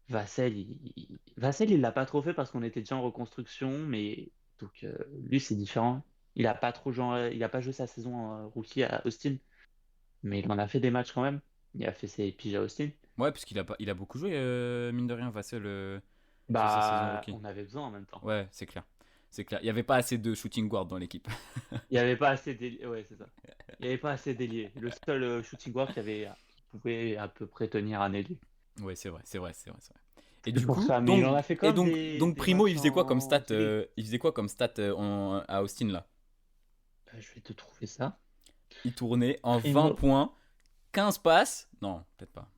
Vassell, il l'a pas trop fait parce qu'on était déjà en reconstruction, mais donc lui, c'est différent. Il a pas joué sa saison en rookie à Austin, mais il en a fait des matchs quand même. Il a fait ses piges à Austin. Ouais, parce il a beaucoup joué, mine de rien, Vassell, sur sa saison Bah, rookie. on avait besoin en même temps. Ouais, c'est clair. C'est clair. Il y avait pas assez de shooting guard dans l'équipe. Il y avait pas assez d'ailier. Ouais, c'est ça. Il y avait pas assez d'ailier. Le seul shooting guard qui pouvait à peu près tenir un ailier. Ouais, c'est vrai. Et C'est du pour coup, ça, mais il en a fait quand même donc des Primo, il matchs faisait quoi comme en stat, G-League. à Austin là? Je vais te trouver ça. Il tournait en 20 Primo. points, 15 passes. Non, peut-être pas.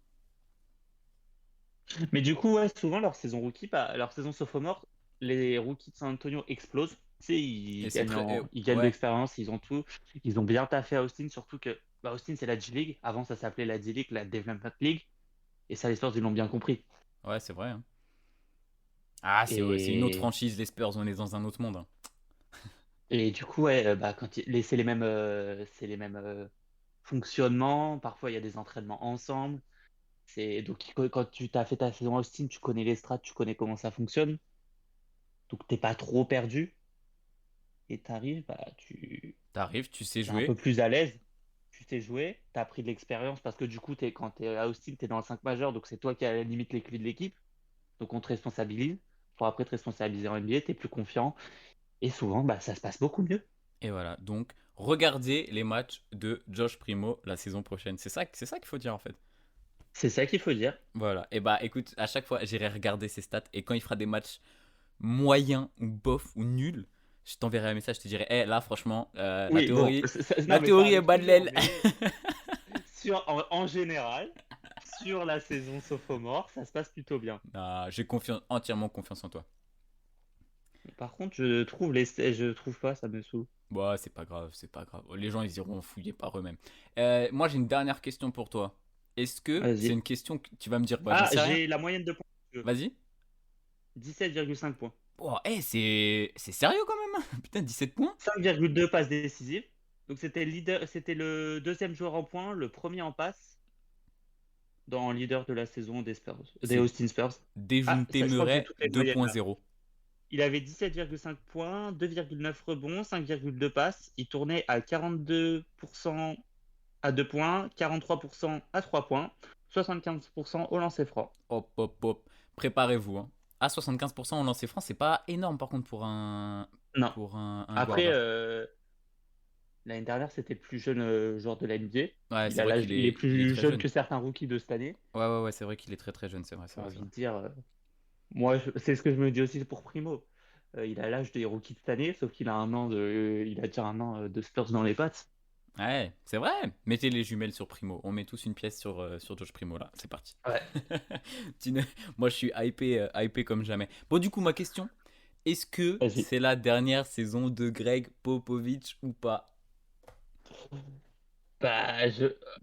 Mais du coup, ouais, souvent leur saison rookie, leur saison sophomore, les rookies de San Antonio explosent. Tu sais, Et c'est très. ils gagnent de Ouais, l'expérience, ils ont tout. Ils ont bien taffé à Austin, surtout que Austin, c'est la G-League. Avant, ça s'appelait la D-League, la Development League. Et ça, les Spurs, ils l'ont bien compris. ouais, c'est vrai, hein. Ah, c'est une autre Et, franchise, les Spurs, on est dans un autre monde, hein. et du coup, ouais, c'est les mêmes fonctionnements. Parfois, il y a des entraînements ensemble. Donc, quand tu t'as fait ta saison à Austin, tu connais les strats, tu connais comment ça fonctionne. Donc, t'es pas trop perdu. Et t'arrives, T'arrives, tu sais t'es un peu jouer. plus à l'aise. tu t'es joué, tu as pris de l'expérience parce que du coup, quand tu es à Austin, tu es dans le 5 majeur, donc c'est toi qui as à la limite les clés de l'équipe. Donc on te responsabilise. Pour après te responsabiliser en NBA, tu es plus confiant. Et souvent, bah, ça se passe beaucoup mieux. Et voilà, donc regardez les matchs de Josh Primo la saison prochaine. C'est ça qu'il faut dire en fait. C'est ça qu'il faut dire. Voilà, et bah écoute, à chaque fois j'irai regarder ses stats et quand il fera des matchs moyens ou bof ou nuls, je t'enverrai un message, je te dirai, là franchement, la Oui, bon, théorie, non, la mais ça théorie est arrive bas de toujours, l'aile. mais en général, sur la saison sophomore, ça se passe plutôt bien. Ah, j'ai entièrement confiance en toi. Par contre, je trouve pas, ça me saoule. Bah c'est pas grave, c'est pas grave. Les gens ils iront fouiller par eux-mêmes. Moi j'ai une dernière question pour toi. Est-ce que c'est Vas-y. une question que tu vas me dire, bah j'en Ah, sais rien. j'ai la moyenne de points. Vas-y. 17,5 points. Oh, c'est sérieux quand même. Putain, 17 points. 5,2 passes décisives. Donc c'était le deuxième joueur en points, le premier en passe dans leader de la saison des Spurs, des C'est Austin Spurs. Ah, Dejounte ça, je crois que j'ai Murray toutes les moyennes là. 2.0. Il avait 17,5 points, 2,9 rebonds, 5,2 passes. Il tournait à 42% à 2 points, 43% à 3 points, 75% au lancer franc. Hop, hop, hop. Préparez-vous. Hein. À 75% au lancer franc, c'est pas énorme par contre Non. pour un guard. Après, l'année dernière, c'était le plus jeune joueur de la NBA. Ouais, Il c'est a vrai il est il est plus très jeune jeune. que certains rookies de cette année. Ouais, c'est vrai qu'il est très très jeune, c'est vrai, J'ai c'est envie vrai. de dire, moi, c'est ce que je me dis aussi pour Primo. Il a l'âge des rookies de cette année, sauf qu'il a il a déjà un an de Spurs dans les pattes. Ouais, c'est vrai. Mettez les jumelles sur Primo. On met tous une pièce sur Josh Primo là. C'est parti. Ouais. Moi, je suis hypé comme jamais. Bon, du coup, ma question. Est-ce que Vas-y. c'est la dernière saison de Greg Popovich ou pas? Bah,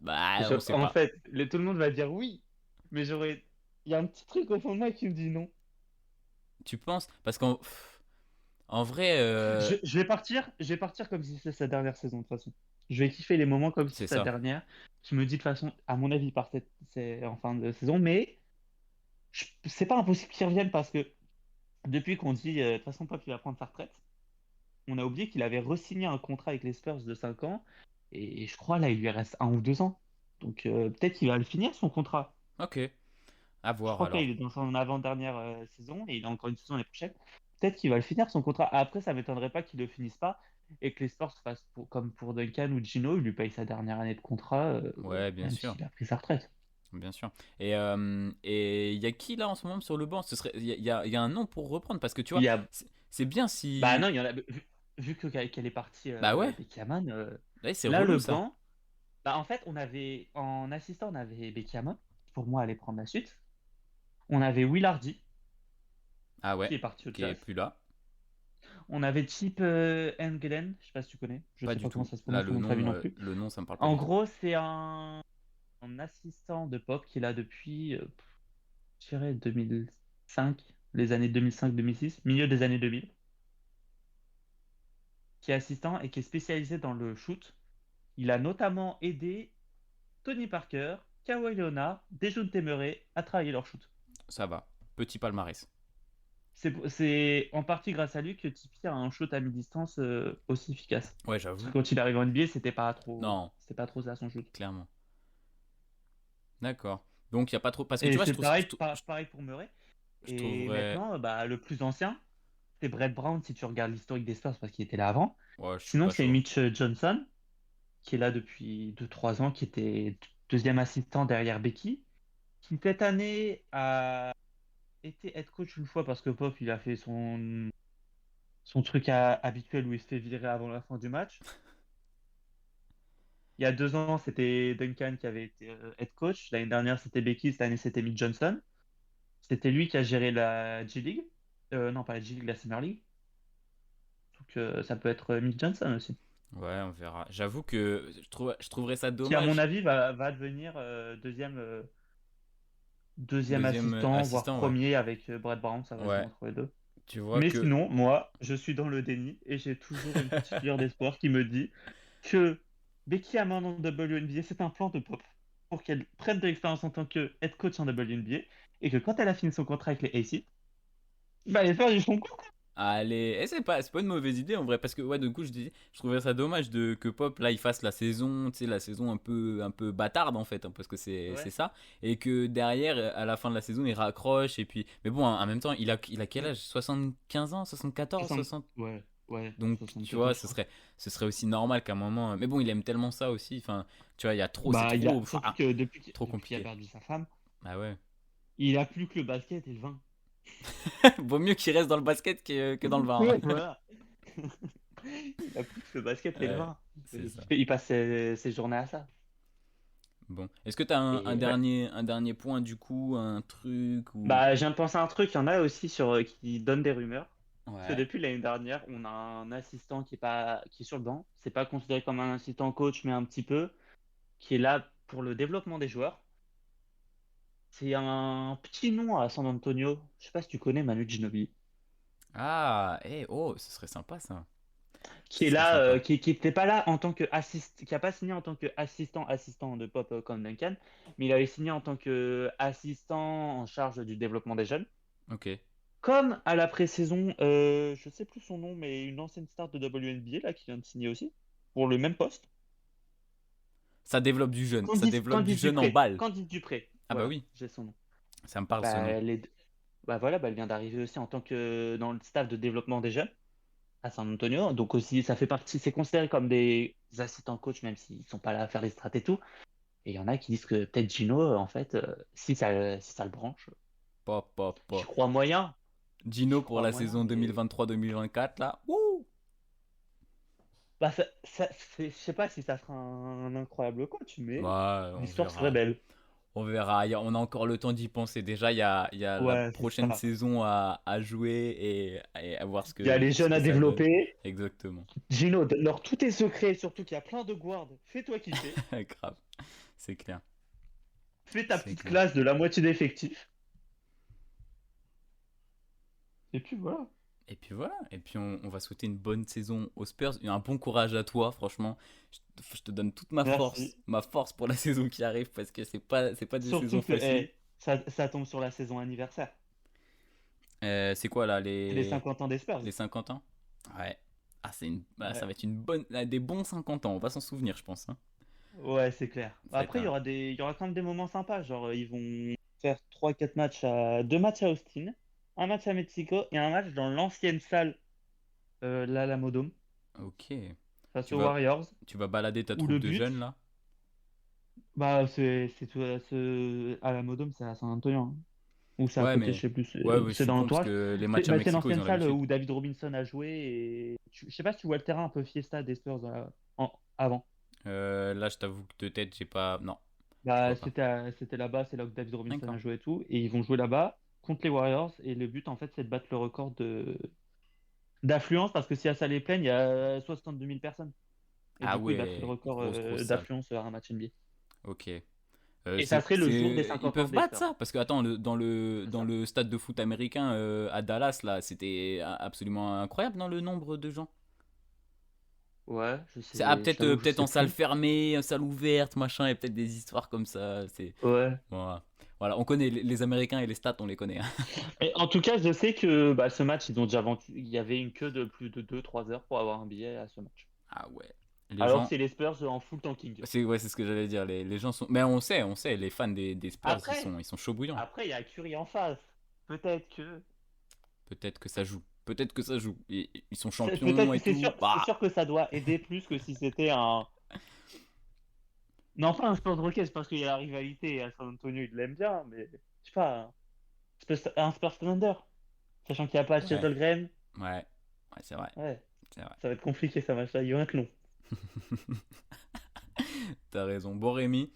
Bah, on sait en pas. fait, tout le monde va dire oui, mais il y a un petit truc au fond de moi qui me dit non. Tu penses? Parce qu'en vrai, Je vais partir comme si c'était sa dernière saison de toute façon. Je vais kiffer les moments comme si c'est c'était sa ça. dernière. Je me dis de toute façon, à mon avis, c'est en fin de saison, mais c'est pas impossible qu'il revienne parce que depuis qu'on dit de toute façon Pop il va prendre sa retraite, on a oublié qu'il avait re-signé un contrat avec les Spurs de 5 ans et je crois là il lui reste 1 ou 2 ans. Donc peut-être qu'il va le finir son contrat. Ok. À Je voir crois qu'il alors. est dans son avant-dernière saison et il a encore une saison l'année prochaine. Peut-être qu'il va le finir son contrat. Après, ça m'étonnerait pas qu'il le finisse pas et que les Spurs fassent comme pour Duncan ou Gino, il lui paye sa dernière année de contrat, Ouais, bien même sûr. s'il a pris sa retraite. Bien sûr. Et il y a qui là en ce moment sur le banc? Il y a un nom pour reprendre parce que tu Il vois, y a... c'est bien Bah si. non, il y en a... Vu qu'elle est partie Bah ouais, Becky Hammon, ouais, c'est là relou le ça. banc, bah en fait, en assistant, on avait Becky Hammon, qui pour moi allait prendre la suite. On avait Will Hardy, Ah ouais, qui est parti au qui est Jazz. plus là. On avait Chip Engelen, je sais pas si tu connais, je Pas sais du pas comment tout. ça se Là, prononce son nom de famille non plus. le nom, ça me parle pas En du tout. gros, c'est un assistant de Pop qui est là depuis, je dirais, 2005, les années 2005-2006, milieu des années 2000, qui est assistant et qui est spécialisé dans le shoot. Il a notamment aidé Tony Parker, Kawhi Leonard, Dejounte Murray à travailler leur shoot. Ça va. Petit palmarès. C'est en partie grâce à lui que Tipeee a un shoot à mi-distance aussi efficace. Ouais, Parce que j'avoue. quand il arrive en NBA, Non, c'était pas trop ça son shoot. clairement. D'accord. Donc, il y a pas trop. Parce que tu Et vois, c'est pareil, pareil pour Murray. je Et trouverais. maintenant, bah, le plus ancien, c'est Brett Brown si tu regardes l'historique des Spurs parce qu'il était là avant. Ouais, je suis Sinon, pas c'est chaud. Mitch Johnson qui est là depuis 2 3 ans, qui était deuxième assistant derrière Becky, qui cette année a été head coach une fois parce que Pop il a fait son truc habituel où il se fait virer avant la fin du match. Il y a 2 ans, c'était Duncan qui avait été head coach. L'année dernière, c'était Becky. Cette année, c'était Mitch Johnson. C'était lui qui a géré la G-League. Non, pas la G-League, la Summer League. Donc ça peut être Mitch Johnson aussi. Ouais, on verra. J'avoue que je trouverais ça Qui, à mon dommage. avis, va devenir deuxième Deuxième assistant, voire assistant, ouais. premier avec Brett Brown. Ça va se jouer Ouais. entre les deux. Tu vois Mais que. sinon, moi, je suis dans le déni et j'ai toujours une petite lueur d'espoir qui me dit que Becky Hammon en WNBA, c'est un plan de Pop pour qu'elle prenne de l'expérience en tant que head coach en WNBA et que quand elle a fini son contrat avec les AC, bah, elle va faire du son coup. Allez, c'est pas une mauvaise idée en vrai, parce que ouais, du coup, je trouverais ça dommage que Pop là il fasse la saison, tu sais, la saison un peu bâtarde en fait, hein, parce que c'est Ouais. ça, et que derrière, à la fin de la saison, il raccroche, et puis, mais bon, en même temps, il a quel âge? 75 ans, 74, 60. 60. Ouais, Donc, tu vois, 74, je crois. ce serait aussi normal qu'à un moment, mais bon, il aime tellement ça aussi, enfin, tu vois, il y a trop, c'est Bah, trop, surtout enfin, que trop depuis qu'il a compliqué. perdu sa femme, Ah ouais. il a plus que le basket et le vin. Vaut mieux qu'il reste dans le basket que dans le vin, Ouais, hein. voilà. Il a plus que le basket et le Ouais, vin. c'est ça. Il passe ses journées à ça. Bon. Est-ce que tu as Et ouais. un dernier point du coup, un truc ou... Bah, je viens de penser à un truc, il y en a aussi qui donnent des rumeurs. Parce que Ouais. depuis l'année dernière, on a un assistant qui est sur le banc. C'est pas considéré comme un assistant coach, mais un petit peu, qui est là pour le développement des joueurs. C'est un petit nom à San Antonio. Je sais pas si tu connais Manu Ginobili. Ah, oh, ce serait sympa ça. Qui Ce est serait là, sympa. qui n'était pas là en tant que qui a pas signé en tant que assistant de Pop comme Duncan, mais il avait signé en tant que assistant en charge du développement des jeunes. Ok. Comme à la pré-saison, je sais plus son nom, mais une ancienne star de WNBA là qui vient de signer aussi pour le même poste. Ça développe du jeune. Ça développe du Candice jeune en Dupré. balle. Candice Dupré. Ah bah Voilà, oui, j'ai son nom. ça me parle ce nom. Bah, bah voilà, bah, elle vient d'arriver aussi en tant que dans le staff de développement des jeunes à San Antonio. Donc aussi, ça fait partie, c'est considéré comme des assistants coach, même s'ils sont pas là à faire les strats et tout. Et il y en a qui disent que peut-être Gino, en fait, si ça le branche, Pop, pop, j'y pop. crois moyen. Gino J'y pour crois la moyen, saison mais 2023-2024 là. Wouh! bah, je sais pas si ça sera un incroyable coach, mais Ouais, on l'histoire serait verra. belle. On verra. On a encore le temps d'y penser. Déjà, il y a la Ouais, c'est prochaine ça. saison à jouer et à voir Il y a les ce jeunes que à ça donne. développer. Exactement. Gino, donne-leur tous tes secrets, surtout qu'il y a plein de guards. Fais-toi kiffer. Grave. C'est clair. Fais ta C'est petite clair. classe de la moitié d'effectifs. Et puis voilà. Et puis voilà, et puis on va souhaiter une bonne saison aux Spurs, un bon courage à toi, franchement. Je te donne toute Merci. ma force pour la saison qui arrive parce que c'est pas des saisons Surtout que faciles. ça tombe sur la saison anniversaire. C'est quoi là, C'est les 50 ans des Spurs. les 50 ans? Ouais. Ah, ça Ouais, va être des bons 50 ans, on va s'en souvenir, je pense, hein. ouais, c'est clair. Ça va être Après, il y aura quand même des moments sympas. Genre, ils vont faire 3-4 matchs deux matchs à Austin, un match à Mexico et un match dans l'ancienne salle, l'Alamo Dome, Ok. face Tu aux vas, Warriors. tu vas balader ta Où troupe le de but, jeunes là? bah, c'est tout, Alamo Dome, c'est à San Antonio, hein. Ou c'est à Ouais, côté, je mais. sais plus, Ouais, ouais, je c'est dans comprends parce l'entourage. que les matchs à C'est Mexico, ils l'ancienne ont salle l'habitude. où David Robinson a joué. Et je sais pas si tu vois le terrain un peu fiesta des Spurs avant. Là, je t'avoue que de tête, j'ai pas. Non, je Bah, vois pas. c'était là-bas, c'est là que David Robinson D'accord. a joué et tout. Et ils vont jouer là-bas contre les Warriors. Et le but, en fait, c'est de battre le record d'affluence parce que si la salle est pleine, il y a 62 000 personnes. Et Ah du coup, ils battraient le ouais, record grosse salle. d'affluence à un match NBA. Ok. Et ça serait le jour des Ils 50 ans peuvent des battre Spurs. ça parce que attends C'est dans ça. le stade de foot américain à Dallas là c'était absolument incroyable dans le nombre de gens. Ouais, C'est je t'avoue que je peut-être sais en salle plus. fermée, en salle ouverte machin et peut-être des histoires comme ça. C'est Ouais. voilà. Voilà, on connaît les Américains et les stats on les connaît, hein. Et en tout cas, je sais que bah, ce match, ils ont déjà vendu. Il y avait une queue de plus de 2-3 heures pour avoir un billet à ce match. Ah ouais. Les Alors que gens c'est les Spurs en full tanking. c'est ouais c'est ce que j'allais dire les gens sont mais on sait les fans des Spurs Après, ils sont chauds bouillants. il y a Curry en face. Peut-être que. Peut-être que ça joue. Peut-être que ça joue. Ils sont champions Peut-être, et tout. c'est Bah sûr que ça doit aider plus que si c'était un. Non, pas un Spurs Rockets parce qu'il y a la rivalité à San Antonio, ils l'aiment bien, mais je sais pas, un Spurs Thunder. Sachant qu'il n'y a pas ouais. Chet Graham, Ouais. Ouais, c'est vrai. ouais, C'est vrai. ça va être compliqué ça match-là, il va être long. T'as raison. Bon, Rémi,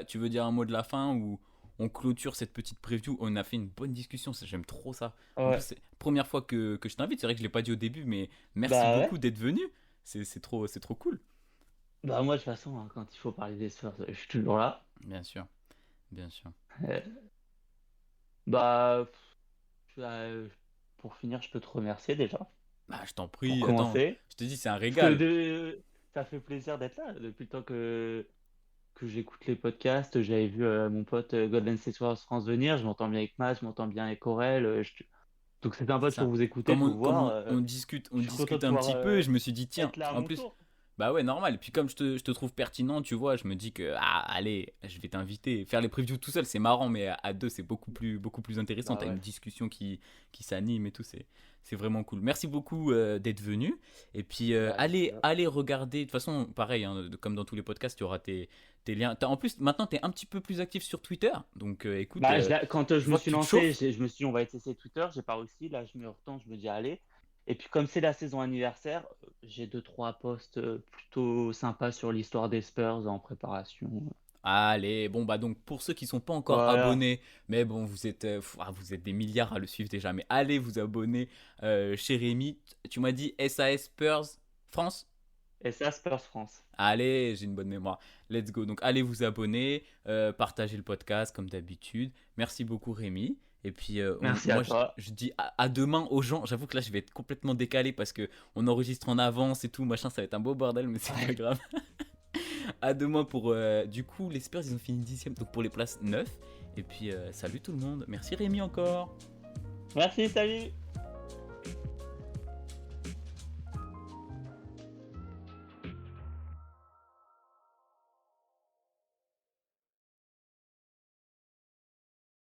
tu veux dire un mot de la fin ou on clôture cette petite preview? On a fait une bonne discussion, j'aime trop ça. En plus, Ouais, c'est la première fois que je t'invite. C'est vrai que je l'ai pas dit au début, mais merci bah ouais. beaucoup d'être venu. C'est trop cool. Bah moi de toute façon, hein, quand il faut parler des Spurs, je suis toujours là. Bien sûr, bien sûr. Euh, Bah, euh, pour finir, je peux te remercier déjà, Bah, je t'en pour prie. Attends, commencer. je te dis, c'est un Parce que régal. ça fait plaisir d'être là. Depuis le temps que j'écoute les podcasts, j'avais vu mon pote Golden State Warriors France venir. Je m'entends bien avec Matt, je m'entends bien avec Aurel. Donc c'est sympa de Ça. toujours vous écouter, de Comme vous voir. on discute, Je suis content de un pouvoir petit peu, je me suis dit, tiens, être là à en mon plus, tour. bah ouais, normal. Et puis comme je te trouve pertinent, tu vois, je me dis que, ah, allez, je vais t'inviter. Faire les previews tout seul, c'est marrant, mais à deux, c'est beaucoup plus intéressant. Bah T'as une ouais. discussion qui s'anime et tout, c'est vraiment cool. Merci beaucoup d'être venu. Et puis, Bah, merci à vous. allez regarder. De toute façon, pareil, hein, comme dans tous les podcasts, il y aura tes liens. En plus, maintenant, t'es un petit peu plus actif sur Twitter. Donc, écoute, Bah, quand je je me vois que suis tu te lancé, chauffes. je me suis dit, on va essayer Twitter, j'ai pas réussi. Là, je me retourne, je me dis, allez. Et puis, comme c'est la saison anniversaire, j'ai deux, trois posts plutôt sympas sur l'histoire des Spurs en préparation. Allez, bon bah donc pour ceux qui sont pas encore Voilà. abonnés, mais bon vous êtes des milliards à le suivre déjà, mais allez vous abonner chez Rémi. Tu m'as dit SAS Spurs France? Et ça, Spurs France. Allez, j'ai une bonne mémoire. Let's go. Donc allez vous abonner, partagez le podcast comme d'habitude. Merci beaucoup Rémi. Et puis Merci à moi toi. je dis à demain aux gens. J'avoue que là je vais être complètement décalé parce que on enregistre en avance et tout machin. Ça va être un beau bordel, mais c'est pas Ouais. grave. À demain pour. Du coup, les Spurs, ils ont fini 10e, donc pour les places 9. Et puis, salut tout le monde. Merci Rémi encore. Merci, salut!